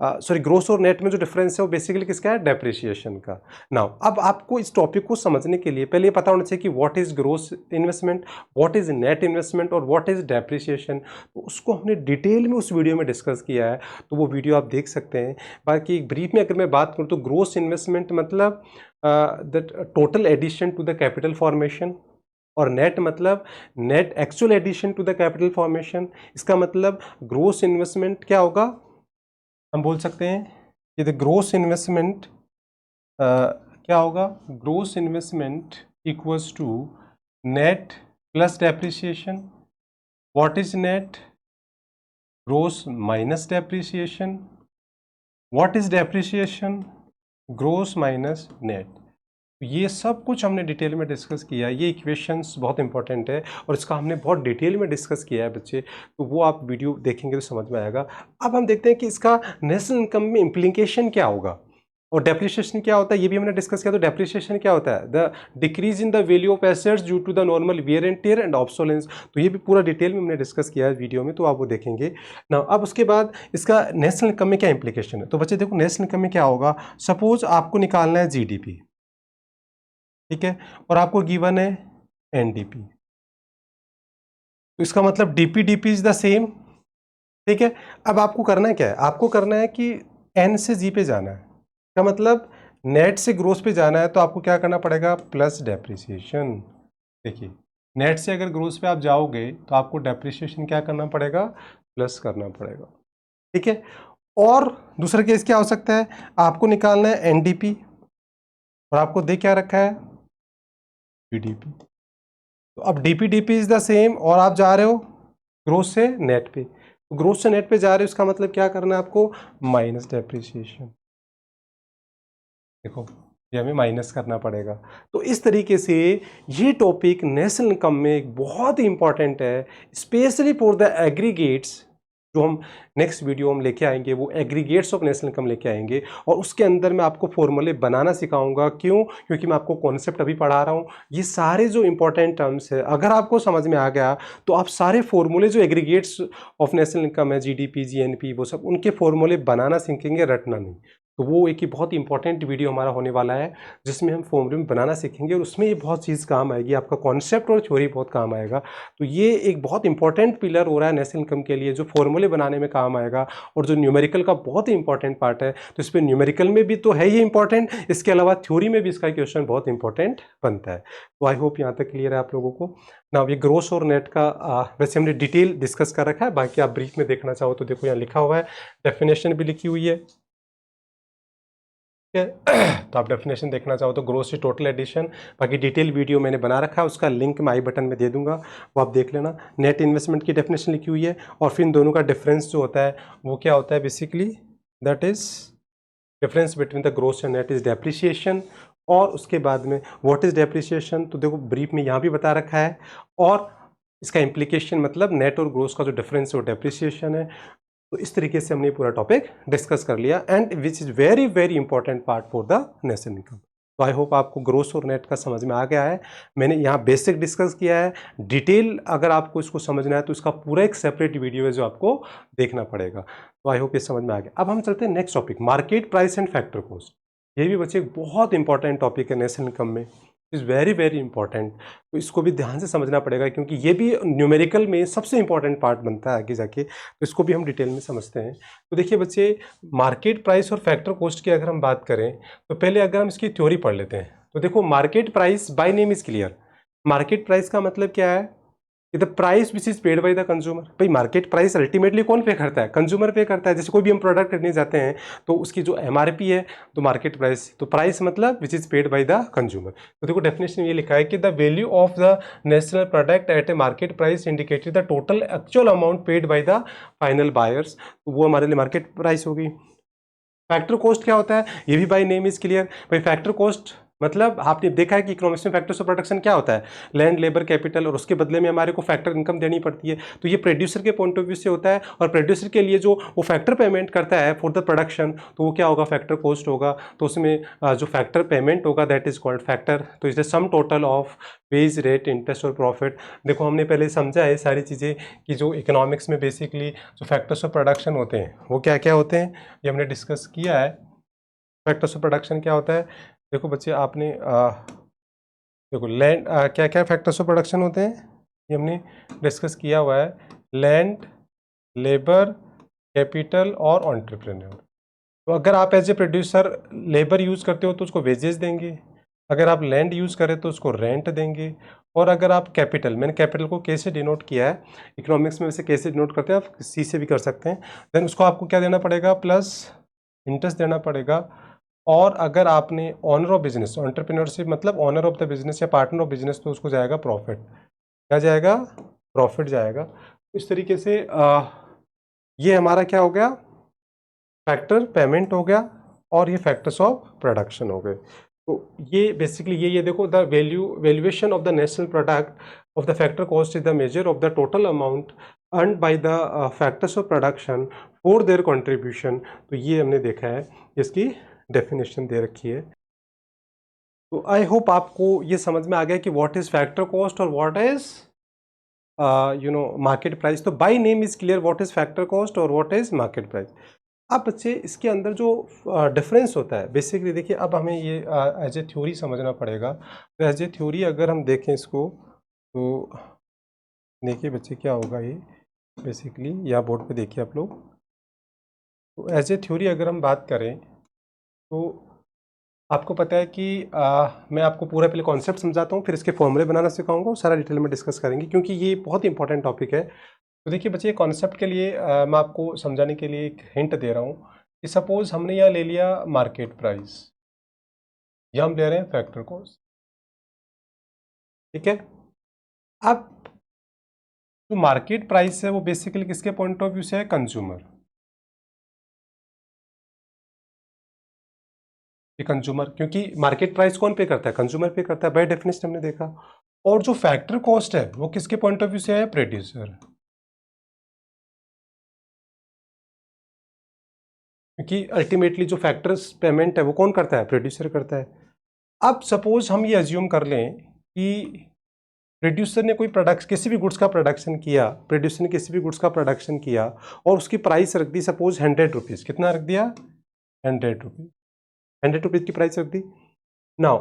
सॉरी ग्रोस और नेट में जो डिफरेंस है वो बेसिकली किसका है, डेप्रिसिएशन का। नाउ अब आपको इस टॉपिक को समझने के लिए पहले ये पता होना चाहिए कि what is gross investment, what is net investment और व्हाट इज डेप्रिसिएशन। तो उसको हमने डिटेल में उस वीडियो में डिस्कस किया है, तो वो वीडियो आप देख सकते हैं। बाकी ब्रीफ में अगर मैं बात करूँ तो ग्रोस इन्वेस्टमेंट मतलब the total addition to the capital formation, और नेट मतलब net actual addition to the capital formation. इसका मतलब ग्रोस इन्वेस्टमेंट क्या होगा, हम बोल सकते हैं कि द ग्रोस इन्वेस्टमेंट क्या होगा, gross investment equals to net plus depreciation. What is net, gross minus depreciation. What is depreciation, gross minus net. ये सब कुछ हमने डिटेल में डिस्कस किया है। ये इक्वेशंस बहुत इंपॉर्टेंट है और इसका हमने बहुत डिटेल में डिस्कस किया है बच्चे, तो वो आप वीडियो देखेंगे तो समझ में आएगा। अब हम देखते हैं कि इसका नेशनल इनकम में इम्प्लीकेशन क्या होगा और डेप्रिसिएशन क्या होता है, ये भी हमने डिस्कस किया। तो डेप्रिसिएशन क्या होता है, the decrease in the value of assets due to the normal wear and tear and obsolescence. तो ये भी पूरा डिटेल में हमने डिस्कस किया है वीडियो में, तो आप वो देखेंगे ना। अब उसके बाद इसका नेशनल इनकम में क्या इंप्लीकेशन है, तो बच्चे देखो नेशनल इनकम में क्या होगा। सपोज आपको निकालना है जीडीपी, ठीक है, और आपको गिवन है एनडीपी, तो इसका मतलब DP DP is the same, ठीक है। अब आपको करना है क्या है, आपको करना है कि एन से जी पे जाना है, इसका मतलब नेट से ग्रोस पे जाना है, तो आपको क्या करना पड़ेगा, प्लस डेप्रिसिएशन। देखिए नेट से अगर ग्रोस पे आप जाओगे तो आपको डेप्रिसिएशन क्या करना पड़ेगा, प्लस करना पड़ेगा, ठीक है। और दूसरा केस क्या हो सकता है, आपको निकालना है एनडीपी और आपको दे क्या रखा है, जीडीपी। तो अब DP DP is the same और आप जा रहे हो ग्रोस से नेट पे, तो ग्रोस से नेट पे जा रहे हो, इसका मतलब क्या करना है आपको, माइनस डेप्रिसिएशन। देखो ये हमें माइनस करना पड़ेगा। तो इस तरीके से ये टॉपिक नेशनल इनकम में एक बहुत ही इंपॉर्टेंट है, स्पेशली फॉर द एग्रीगेट्स। जो हम नेक्स्ट वीडियो हम लेके आएंगे वो एग्रीगेट्स ऑफ नेशनल इनकम लेके आएंगे, और उसके अंदर मैं आपको फॉर्मूले बनाना सिखाऊंगा। क्यों, क्योंकि मैं आपको कॉन्सेप्ट अभी पढ़ा रहा हूँ। ये सारे जो इंपॉर्टेंट टर्म्स है अगर आपको समझ में आ गया तो आप सारे फॉर्मूले जो एग्रीगेट्स ऑफ नेशनल इनकम है, जीडीपी जीएनपी, वो सब उनके फॉर्मूले बनाना सीखेंगे, रटना नहीं। तो वो एक ही बहुत इंपॉर्टेंट वीडियो हमारा होने वाला है जिसमें हम फॉर्मूले बनाना सीखेंगे, और उसमें ये बहुत चीज़ काम आएगी, आपका कॉन्सेप्ट और थ्योरी बहुत काम आएगा। तो ये एक बहुत इंपॉर्टेंट पिलर हो रहा है नेशनल इनकम के लिए, जो फॉर्मूले बनाने में काम आएगा, और जो न्यूमेरिकल का बहुत ही इंपॉर्टेंट पार्ट है। तो इस पर न्यूमेरिकल में भी तो है ही इंपॉर्टेंट, इसके अलावा थ्योरी में भी इसका क्वेश्चन बहुत इंपॉर्टेंट बनता है। तो आई होप यहाँ तक क्लियर है आप लोगों को ना। ये ग्रोस और नेट का वैसे हमने डिटेल डिस्कस कर रखा है, बाकी आप ब्रीफ में देखना चाहो तो देखो यहाँ लिखा हुआ है, डेफिनेशन भी लिखी हुई है, तो आप डेफिनेशन देखना चाहो तो ग्रोस इज टोटल एडिशन। बाकी डिटेल वीडियो मैंने बना रखा है, उसका लिंक मैं आई बटन में दे दूंगा, वो आप देख लेना। नेट इन्वेस्टमेंट की डेफिनेशन लिखी हुई है, और फिर इन दोनों का डिफरेंस जो होता है वो क्या होता है, basically that is difference between the gross and net is depreciation. और उसके बाद में व्हाट इज डेप्रिसिएशन, तो देखो ब्रीफ में यहाँ भी बता रखा है, और इसका इम्प्लीकेशन मतलब नेट और ग्रोस का जो डिफरेंस है वो डेप्रिसिएशन है। तो इस तरीके से हमने पूरा टॉपिक डिस्कस कर लिया, and which is very very important part for the national income. तो आई होप आपको ग्रोस और नेट का समझ में आ गया है। मैंने यहाँ बेसिक डिस्कस किया है, डिटेल अगर आपको इसको समझना है तो इसका पूरा एक सेपरेट वीडियो है जो आपको देखना पड़ेगा। तो आई होप ये समझ में आ गया। अब हम चलते हैं next topic, market price and factor cost. ये भी बच्चे एक बहुत इंपॉर्टेंट टॉपिक है नेशनल इनकम में, इज़ वेरी वेरी इंपॉर्टेंट। तो इसको भी ध्यान से समझना पड़ेगा क्योंकि ये भी न्यूमेरिकल में सबसे इंपॉर्टेंट पार्ट बनता है आगे जाके, तो इसको भी हम डिटेल में समझते हैं। तो देखिए बच्चे, मार्केट प्राइस और फैक्टर कॉस्ट की अगर हम बात करें तो पहले अगर हम इसकी थ्योरी पढ़ लेते हैं। तो देखो, market price by name is clear. Market price का मतलब क्या है? The price which is paid by the consumer. भाई मार्केट प्राइस अल्टीमेटली कौन पे करता है? कंज्यूमर पे करता है। जैसे कोई भी हम प्रोडक्ट खरीदने जाते हैं तो उसकी जो एमआरपी है तो मार्केट प्राइस, तो प्राइस मतलब which is paid by the consumer. तो देखो डेफिनेशन ये लिखा है कि the value of the national product at A market price indicated the total actual amount paid by the final buyers. तो वो हमारे लिए मार्केट प्राइस होगी। फैक्टर कॉस्ट क्या होता है? ये भी बाय नेम इज क्लियर। भाई फैक्टर कॉस्ट मतलब आपने देखा है कि इकोनॉमिक्स में फैक्टर्स ऑफ प्रोडक्शन क्या होता है? लैंड, लेबर, कैपिटल, और उसके बदले में हमारे को फैक्टर इनकम देनी पड़ती है। तो ये प्रोड्यूसर के पॉइंट ऑफ व्यू से होता है, और प्रोड्यूसर के लिए जो वो फैक्टर पेमेंट करता है फॉर द प्रोडक्शन, तो वो क्या होगा? फैक्टर कॉस्ट होगा। तो उसमें जो फैक्टर पेमेंट होगा दैट इज कॉल्ड फैक्टर। तो is the sum total of ways, rate, interest और प्रॉफिट। देखो हमने पहले समझा है सारी चीज़ें कि जो इकोनॉमिक्स में बेसिकली जो फैक्टर्स ऑफ प्रोडक्शन होते हैं वो क्या क्या होते हैं, ये हमने डिस्कस किया है। फैक्टर्स ऑफ प्रोडक्शन क्या होता है? देखो बच्चे, आपने देखो लैंड, क्या क्या फैक्टर्स ऑफ प्रोडक्शन होते हैं ये हमने डिस्कस किया हुआ है। लैंड, लेबर, कैपिटल और एंटरप्रेन्योर। तो अगर आप as a producer labour use करते हो तो उसको वेजेस देंगे, अगर आप लैंड यूज़ करें तो उसको रेंट देंगे, और अगर आप कैपिटल, मैंने कैपिटल को के से डिनोट किया है, इकोनॉमिक्स में वैसे के से डिनोट करते हैं, आप सी से भी कर सकते हैं, देन उसको आपको क्या देना पड़ेगा? प्लस इंटरेस्ट देना पड़ेगा। और अगर आपने ऑनर ऑफ बिजनेस, एंटरप्रेन्योरशिप मतलब ऑनर ऑफ द बिजनेस या पार्टनर ऑफ बिजनेस, तो उसको जाएगा प्रॉफिट। क्या जाएगा? प्रॉफिट जाएगा। इस तरीके से ये हमारा क्या हो गया? फैक्टर पेमेंट हो गया, और ये फैक्टर्स ऑफ प्रोडक्शन हो गए। तो ये बेसिकली ये देखो, the valuation of the national product of the factor cost is the measure of the total amount earn by the factors of production for their contribution. तो ये हमने देखा है, इसकी डेफिनेशन दे रखी है। तो आई होप आपको ये समझ में आ गया कि व्हाट इज फैक्टर कॉस्ट और व्हाट इज मार्केट प्राइस। तो by name is clear what is factor cost और व्हाट इज मार्केट प्राइस। अब बच्चे, इसके अंदर जो डिफरेंस होता है बेसिकली, देखिए अब हमें ये एज ए थ्योरी समझना पड़ेगा। तो एज ए थ्योरी अगर हम देखें इसको, तो देखिए बच्चे क्या होगा ये बेसिकली, या बोर्ड पे देखिए आप लोग। तो एज ए थ्योरी अगर हम बात करें तो आपको पता है कि मैं आपको पूरा पहले कॉन्सेप्ट समझाता हूँ, फिर इसके फॉर्मूले बनाना सिखाऊंगा, सारा डिटेल में डिस्कस करेंगे क्योंकि ये बहुत इंपॉर्टेंट टॉपिक है। तो देखिए बच्चे, कॉन्सेप्ट के लिए मैं आपको समझाने के लिए एक हिंट दे रहा हूँ कि सपोज हमने यहाँ ले लिया मार्केट प्राइस, या हम ले रहे हैं फैक्टर कॉस्ट, ठीक है। अब जो मार्केट प्राइस है वो बेसिकली किसके पॉइंट ऑफ व्यू से है? कंज्यूमर। ये कंज्यूमर, क्योंकि मार्केट प्राइस कौन पे करता है? कंज्यूमर पे करता है, बाय डेफिनेशन हमने देखा। और जो फैक्टर कॉस्ट है वो किसके पॉइंट ऑफ व्यू से है? प्रोड्यूसर। क्योंकि अल्टीमेटली जो फैक्टर्स पेमेंट है वो कौन करता है? प्रोड्यूसर करता है। अब सपोज हम ये अज्यूम कर लें कि प्रोड्यूसर ने कोई प्रोडक्ट, किसी भी गुड्स का प्रोडक्शन किया, प्रोड्यूसर ने किसी भी गुड्स का प्रोडक्शन किया और उसकी प्राइस रख दी सपोज 100 रुपीज़। कितना रख दिया? 100 रुपीज़। 100 रुपीज़ की प्राइस रख दी। नाउ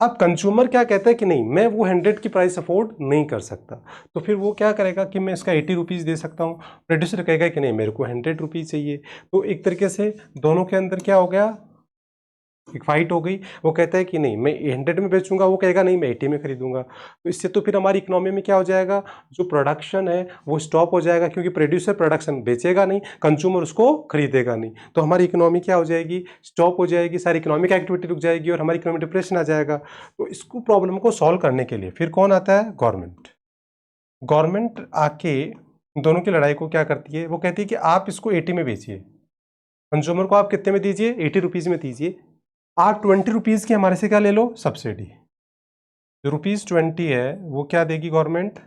अब कंज्यूमर क्या कहता है कि नहीं, मैं वो 100 की प्राइस अफोर्ड नहीं कर सकता, तो फिर वो क्या करेगा कि मैं इसका 80 रुपीज़ दे सकता हूँ। प्रोड्यूसर कहेगा कि नहीं, मेरे को 100 रुपीज़ चाहिए। तो एक तरीके से दोनों के अंदर क्या हो गया? एक फाइट हो गई। वो कहता है कि नहीं, मैं 100 में बेचूंगा, वो कहेगा नहीं मैं 80 में खरीदूंगा। तो इससे तो फिर हमारी इकोनॉमी में क्या हो जाएगा? जो प्रोडक्शन है वो स्टॉप हो जाएगा, क्योंकि प्रोड्यूसर प्रोडक्शन बेचेगा नहीं, कंज्यूमर उसको खरीदेगा नहीं, तो हमारी इकोनॉमी क्या हो जाएगी? स्टॉप हो जाएगी, सारी इकोनॉमिक एक्टिविटी रुक जाएगी और हमारी इकोनॉमी डिप्रेशन आ जाएगा। तो इसको प्रॉब्लम को सॉल्व करने के लिए फिर कौन आता है? गवर्नमेंट। गवर्नमेंट आके दोनों की लड़ाई को क्या करती है? वो कहती है कि आप इसको 80 में बेचिए, कंज्यूमर को आप कितने में दीजिए? 80 रुपीज़ में दीजिए। आप 20 रुपीज़ की हमारे से क्या ले लो? सब्सिडी। जो ₹20 है वो क्या देगी गवर्नमेंट?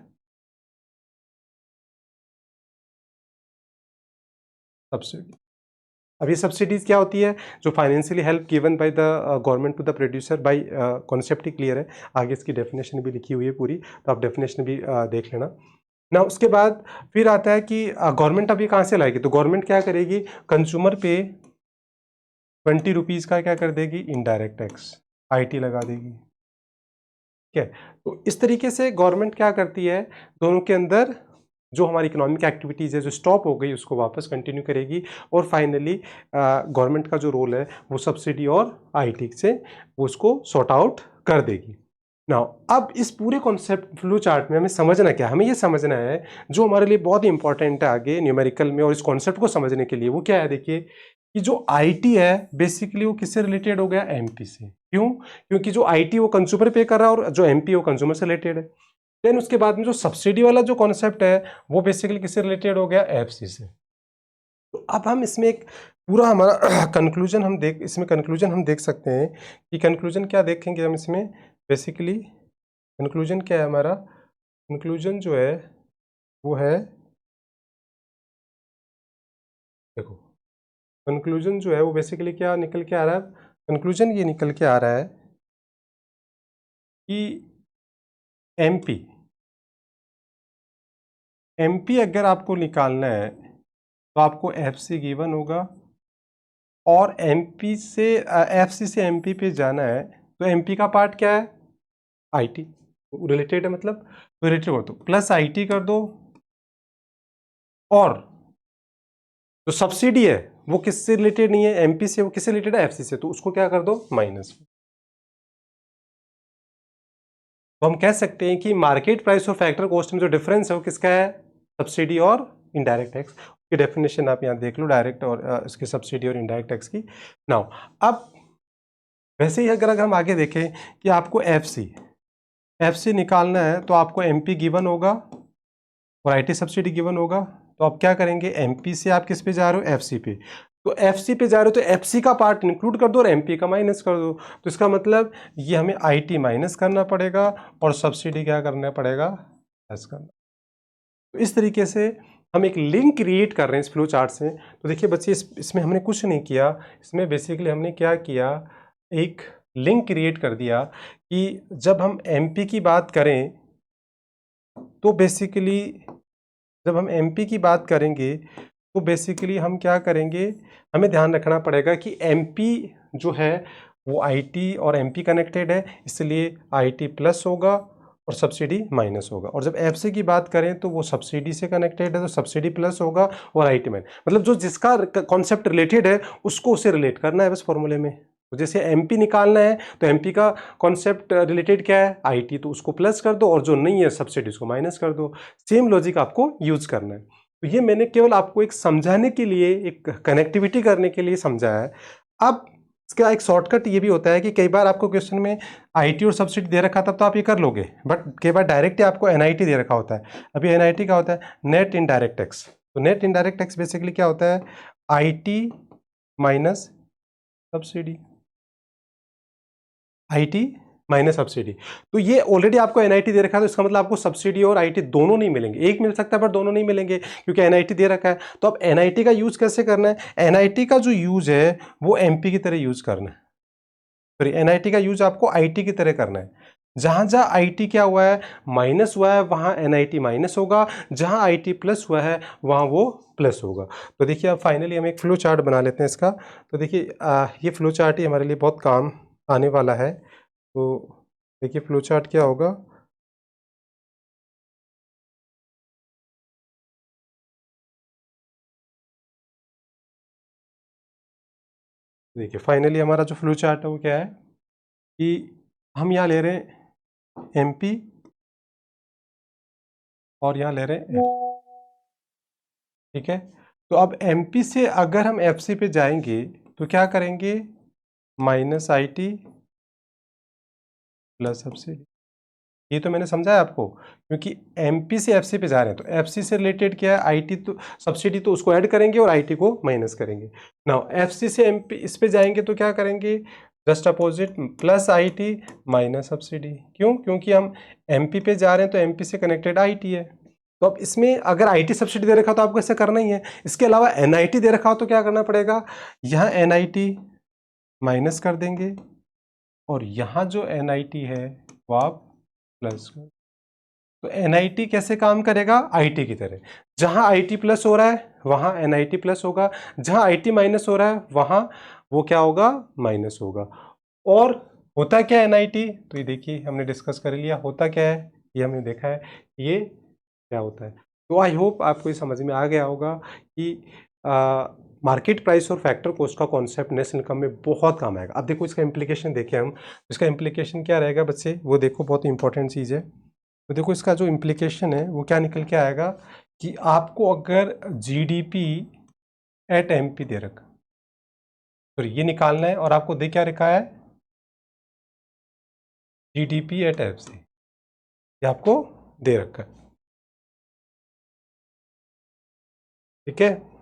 सब्सिडी। अब ये सब्सिडीज क्या होती है? जो financially help given by the government to the producer. By concept ही क्लियर है, आगे इसकी डेफिनेशन भी लिखी हुई है पूरी, तो आप डेफिनेशन भी देख लेना ना। उसके बाद फिर आता है कि गवर्नमेंट अभी कहाँ से लाएगी? तो गवर्नमेंट क्या करेगी? कंज्यूमर पे 20 रुपीज़ का क्या कर देगी, इनडायरेक्ट टैक्स IT लगा देगी। ठीक है, तो इस तरीके से गवर्नमेंट क्या करती है, दोनों के अंदर जो हमारी इकोनॉमिक एक्टिविटीज़ है जो स्टॉप हो गई उसको वापस कंटिन्यू करेगी, और फाइनली गवर्नमेंट का जो रोल है वो सब्सिडी और IT से वो उसको सॉर्ट आउट कर देगी। नाउ अब इस पूरे कॉन्सेप्ट फ्लो चार्ट में हमें समझना क्या है, हमें ये समझना है जो हमारे लिए बहुत ही इंपॉर्टेंट है आगे न्यूमेरिकल में, और इस कॉन्सेप्ट को समझने के लिए वो क्या है, देखिए कि जो IT है बेसिकली वो किससे रिलेटेड हो गया, MP से। क्यों, क्योंकि जो IT वो कंज्यूमर पे कर रहा है और जो MP वो कंज्यूमर से रिलेटेड है। देन उसके बाद में जो सब्सिडी वाला जो कॉन्सेप्ट है वो बेसिकली किससे रिलेटेड हो गया, FC से। तो अब हम इसमें एक पूरा हमारा कंक्लूजन हम देख सकते हैं कि कंक्लूजन क्या देखेंगे हम इसमें, बेसिकली कंक्लूजन क्या है हमारा, कंक्लूजन जो है वो है, देखो कंक्लूजन जो है वो बेसिकली क्या निकल के आ रहा है, कंक्लूजन ये निकल के आ रहा है कि MP अगर आपको निकालना है तो आपको FC गिवन होगा, और MP से FC से MP पे जाना है तो MP का पार्ट क्या है, IT रिलेटेड है, मतलब रिलेटेड कर दो, प्लस IT कर दो, और जो सब्सिडी है वो किससे रिलेटेड नहीं है, MP से, वो किससे रिलेटेड है, FC से, तो उसको क्या कर दो, माइनस। तो हम कह सकते हैं कि मार्केट प्राइस और फैक्टर कॉस्ट में जो डिफरेंस है वो किसका है, सब्सिडी और इनडायरेक्ट टैक्स की। डेफिनेशन आप यहाँ देख लो, डायरेक्ट और इसकी सब्सिडी और इनडायरेक्ट टैक्स की। नाउ अब वैसे ही अगर हम आगे देखें कि आपको FC निकालना है तो आपको MP गिवन होगा और IT सब्सिडी गिवन होगा, तो आप क्या करेंगे, MP से आप किस पे जा रहे हो, FC पे, तो FC पे जा रहे हो तो FC का पार्ट इंक्लूड कर दो और MP का माइनस कर दो, तो इसका मतलब ये हमें IT माइनस करना पड़ेगा और सब्सिडी क्या करना पड़ेगा, प्लस करना। तो इस तरीके से हम एक लिंक क्रिएट कर रहे हैं इस फ्लो चार्ट से। तो देखिए बच्चे इसमें हमने कुछ नहीं किया, इसमें बेसिकली हमने क्या किया, एक लिंक क्रिएट कर दिया कि जब हम MP की बात करें तो बेसिकली जब हम MP की बात करेंगे तो बेसिकली हम क्या करेंगे, हमें ध्यान रखना पड़ेगा कि MP जो है वो IT और MP कनेक्टेड है, इसलिए IT प्लस होगा और सब्सिडी माइनस होगा, और जब FC की बात करें तो वो सब्सिडी से कनेक्टेड है तो सब्सिडी प्लस होगा और IT माइनस, मतलब जो जिसका कॉन्सेप्ट रिलेटेड है उसको उसे रिलेट करना है बस फॉर्मूले में। तो जैसे MP निकालना है तो MP का कॉन्सेप्ट रिलेटेड क्या है, IT, तो उसको प्लस कर दो और जो नहीं है सब्सिडी उसको माइनस कर दो। सेम लॉजिक आपको यूज करना है। तो ये मैंने केवल आपको एक समझाने के लिए, एक कनेक्टिविटी करने के लिए समझाया है। अब इसका एक शॉर्टकट ये भी होता है कि कई बार आपको क्वेश्चन में IT और सब्सिडी दे रखा था तो आप ये कर लोगे, बट कई बार डायरेक्ट आपको NIT दे रखा होता है। अभी NIT का होता है नेट इनडायरेक्ट टैक्स, तो नेट इनडायरेक्ट टैक्स बेसिकली क्या होता है, IT minus subsidy, IT minus subsidy. तो ये ऑलरेडी आपको NIT दे रखा है तो इसका मतलब आपको सब्सिडी और IT दोनों नहीं मिलेंगे, एक मिल सकता है पर दोनों नहीं मिलेंगे क्योंकि NIT दे रखा है। तो अब NIT का यूज कैसे करना है, NIT का जो यूज है वो MP की तरह यूज करना है, सॉरी NIT का यूज आपको IT की तरह करना है। जहां जहां IT क्या हुआ है, माइनस हुआ है, वहां NIT माइनस होगा, जहां IT प्लस हुआ है वहां वो प्लस होगा। तो देखिए अब फाइनली हम एक फ्लो चार्ट बना लेते हैं इसका। तो देखिए ये फ्लो चार्ट ही हमारे लिए बहुत काम आने वाला है। तो देखिए फ्लो चार्ट क्या होगा, देखिए फाइनली हमारा जो फ्लो चार्ट है वो क्या है कि हम यहाँ ले रहे हैं MP और यहाँ ले रहे हैं F, ठीक है। तो अब MP से अगर हम FC पे जाएंगे तो क्या करेंगे, माइनस IT प्लस सब्सिडी। ये तो मैंने समझाया आपको, क्योंकि MP से FC पे जा रहे हैं तो FC से रिलेटेड क्या है, IT, तो सब्सिडी तो उसको ऐड करेंगे और IT को माइनस करेंगे। नाउ FC से MP इस पे जाएंगे तो क्या करेंगे, just opposite, plus IT minus subsidy. क्यों, क्योंकि हम MP पे जा रहे हैं तो MP से कनेक्टेड IT है। तो अब इसमें अगर IT सब्सिडी दे रखा हो तो आपको ऐसा करना ही है। इसके अलावा NIT दे रखा हो तो क्या करना पड़ेगा, यहाँ NIT माइनस कर देंगे और यहाँ जो NIT है वो आप प्लस कर। तो NIT कैसे काम करेगा, IT की तरह, जहां IT प्लस हो रहा है वहां NIT प्लस होगा, जहां IT माइनस हो रहा है वहां वो क्या होगा, माइनस होगा। और होता क्या है NIT, तो ये देखिए हमने डिस्कस कर लिया होता क्या है, ये हमने देखा है ये क्या होता है। तो आई होप आपको ये समझ में आ गया होगा कि मार्केट प्राइस और फैक्टर कॉस्ट का कॉन्सेप्ट नेशनल इनकम में बहुत काम आएगा। अब देखो इसका इम्प्लीकेशन देखें हम, इसका इम्प्लीकेशन क्या रहेगा बच्चे, वो देखो बहुत इंपॉर्टेंट चीज़ है। तो देखो इसका जो इम्प्लीकेशन है वो क्या निकल के आएगा कि आपको अगर GDP एट MP दे रखा, तो ये निकालना है, और आपको दे क्या रखा है, GDP एट FC, ये आपको दे रखा है, ठीक है।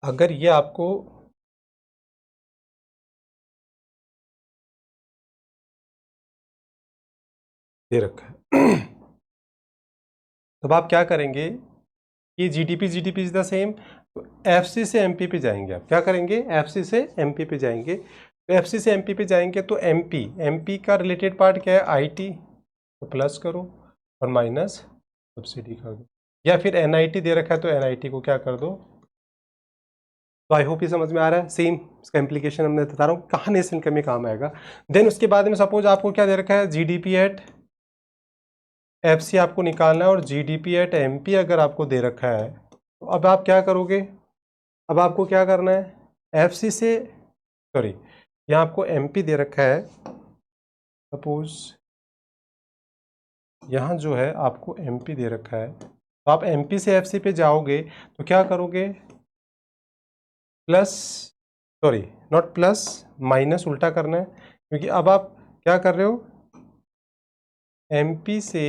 अगर ये आपको दे रखा है तब आप क्या करेंगे, ये GDP इज द सेम, तो FC से MP पे जाएंगे। आप क्या करेंगे, FC से MP पे जाएंगे। तो FC से MP पे जाएंगे तो MP का रिलेटेड पार्ट क्या है, IT, तो प्लस करो और माइनस सब्सिडी कर दो, या फिर NIT दे रखा है तो NIT को क्या कर दो। तो आई होप ये समझ में आ रहा है। सेम इसका इम्प्लीकेशन हमने बता रहा हूँ कहाँ नेशनल इनकम में काम आएगा। देन उसके बाद में सपोज आपको क्या दे रखा है, GDP एट FC आपको निकालना है, और GDP एट MP अगर आपको दे रखा है, तो अब आप क्या करोगे, अब आपको क्या करना है, FC से, सॉरी यहाँ आपको MP दे रखा है, सपोज यहाँ जो है आपको MP दे रखा है, तो आप MP से FC पे जाओगे तो क्या करोगे, plus, sorry not plus, minus उल्टा करना है, क्योंकि अब आप क्या कर रहे हो, MP से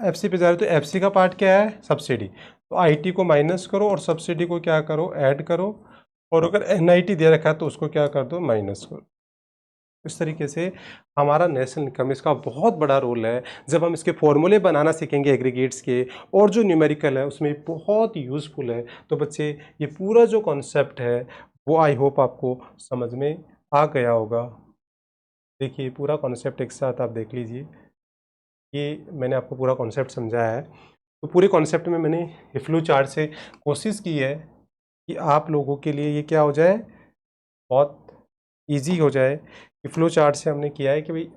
FC पे जा रहे हो, तो FC का पार्ट क्या है, सब्सिडी, तो IT को माइनस करो और सब्सिडी को क्या करो, ऐड करो, और अगर NIT दे रखा है तो उसको क्या कर दो, माइनस करो। इस तरीके से हमारा नेशनल इनकम, इसका बहुत बड़ा रोल है। जब हम इसके फॉर्मूले बनाना सीखेंगे एग्रीगेट्स के, और जो न्यूमेरिकल है उसमें बहुत यूज़फुल है। तो बच्चे ये पूरा जो कॉन्सेप्ट है वो आई होप आपको समझ में आ गया होगा। देखिए पूरा कॉन्सेप्ट एक साथ आप देख लीजिए, ये मैंने आपको पूरा कॉन्सेप्ट समझाया है। तो पूरे कॉन्सेप्ट में मैंने ये फ्लो चार्ट से कोशिश की है कि आप लोगों के लिए ये क्या हो जाए, बहुत ईजी हो जाए। कि फ्लो चार्ट से हमने किया है कि भाई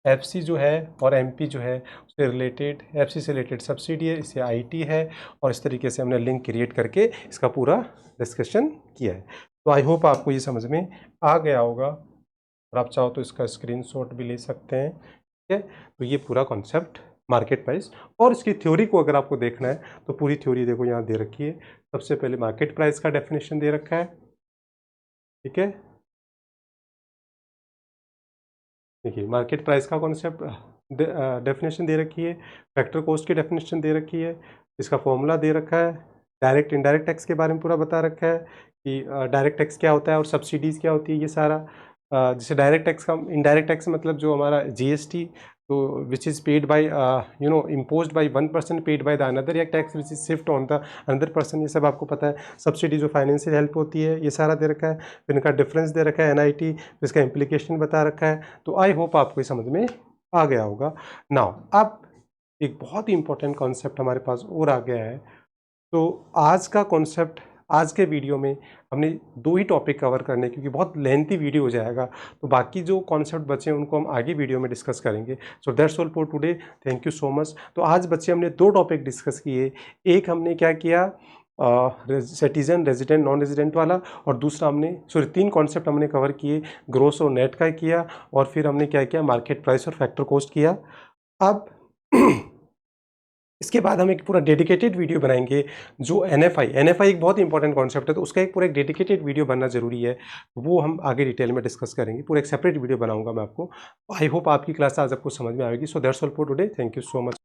FC जो है और MP जो है उससे रिलेटेड, FC से रिलेटेड सब्सिडी है, इससे IT है, और इस तरीके से हमने लिंक क्रिएट करके इसका पूरा डिस्कशन किया है। तो आई होप आपको ये समझ में आ गया होगा, और आप चाहो तो इसका स्क्रीनशॉट भी ले सकते हैं, ठीक है। तो ये पूरा कॉन्सेप्ट मार्केट प्राइस, और इसकी थ्योरी को अगर आपको देखना है तो पूरी थ्योरी देखो यहाँ दे रखी है। सबसे पहले मार्केट प्राइस का डेफिनेशन दे रखा है, ठीक है। देखिए मार्केट प्राइस का कॉन्सेप्ट डेफिनेशन दे रखी है, फैक्टर कॉस्ट की डेफिनेशन दे रखी है, इसका फॉर्मूला दे रखा है, डायरेक्ट इनडायरेक्ट टैक्स के बारे में पूरा बता रखा है कि डायरेक्ट टैक्स क्या होता है और सब्सिडीज़ क्या होती है, ये सारा। जैसे डायरेक्ट टैक्स का, इनडायरेक्ट टैक्स मतलब जो हमारा GST, तो which is paid by imposed by one person paid by the another, या tax which is shift on the another person, ये सब आपको पता है। सब्सिडी जो फाइनेंशियल हेल्प होती है, ये सारा दे रखा है। फिर इनका डिफरेंस दे रखा है NIT, इसका इम्प्लीकेशन बता रखा है। तो आई होप आपको ये समझ में आ गया होगा। नाउ अब एक बहुत ही इंपॉर्टेंट कॉन्सेप्ट हमारे पास और आ गया है। तो आज का कॉन्सेप्ट, आज के वीडियो में हमने 2 ही टॉपिक कवर करने, क्योंकि बहुत लेंथी वीडियो हो जाएगा। तो बाकी जो कॉन्सेप्ट बचे हैं उनको हम आगे वीडियो में डिस्कस करेंगे। So that's all for today, thank you so much. तो आज बच्चे हमने 2 टॉपिक डिस्कस किए। एक हमने क्या किया, सिटीजन, रेजिडेंट, नॉन रेजिडेंट वाला, और दूसरा हमने, सॉरी 3 कॉन्सेप्ट हमने कवर किए, ग्रोस और नेट का किया, और फिर हमने क्या किया, मार्केट प्राइस और फैक्टर कॉस्ट किया। अब इसके बाद हम एक पूरा डेडिकेटेड वीडियो बनाएंगे जो NFI एक बहुत इंपॉर्टेंट कॉन्सेप्ट है, तो उसका एक पूरा एक डेडिकेटेड वीडियो बनना जरूरी है। वो हम आगे डिटेल में डिस्कस करेंगे, पूरा एक सेपरेट वीडियो बनाऊंगा मैं आपको। आई होप आपकी क्लास आज आपको समझ में आएगी। So that's all for today, thank you so much.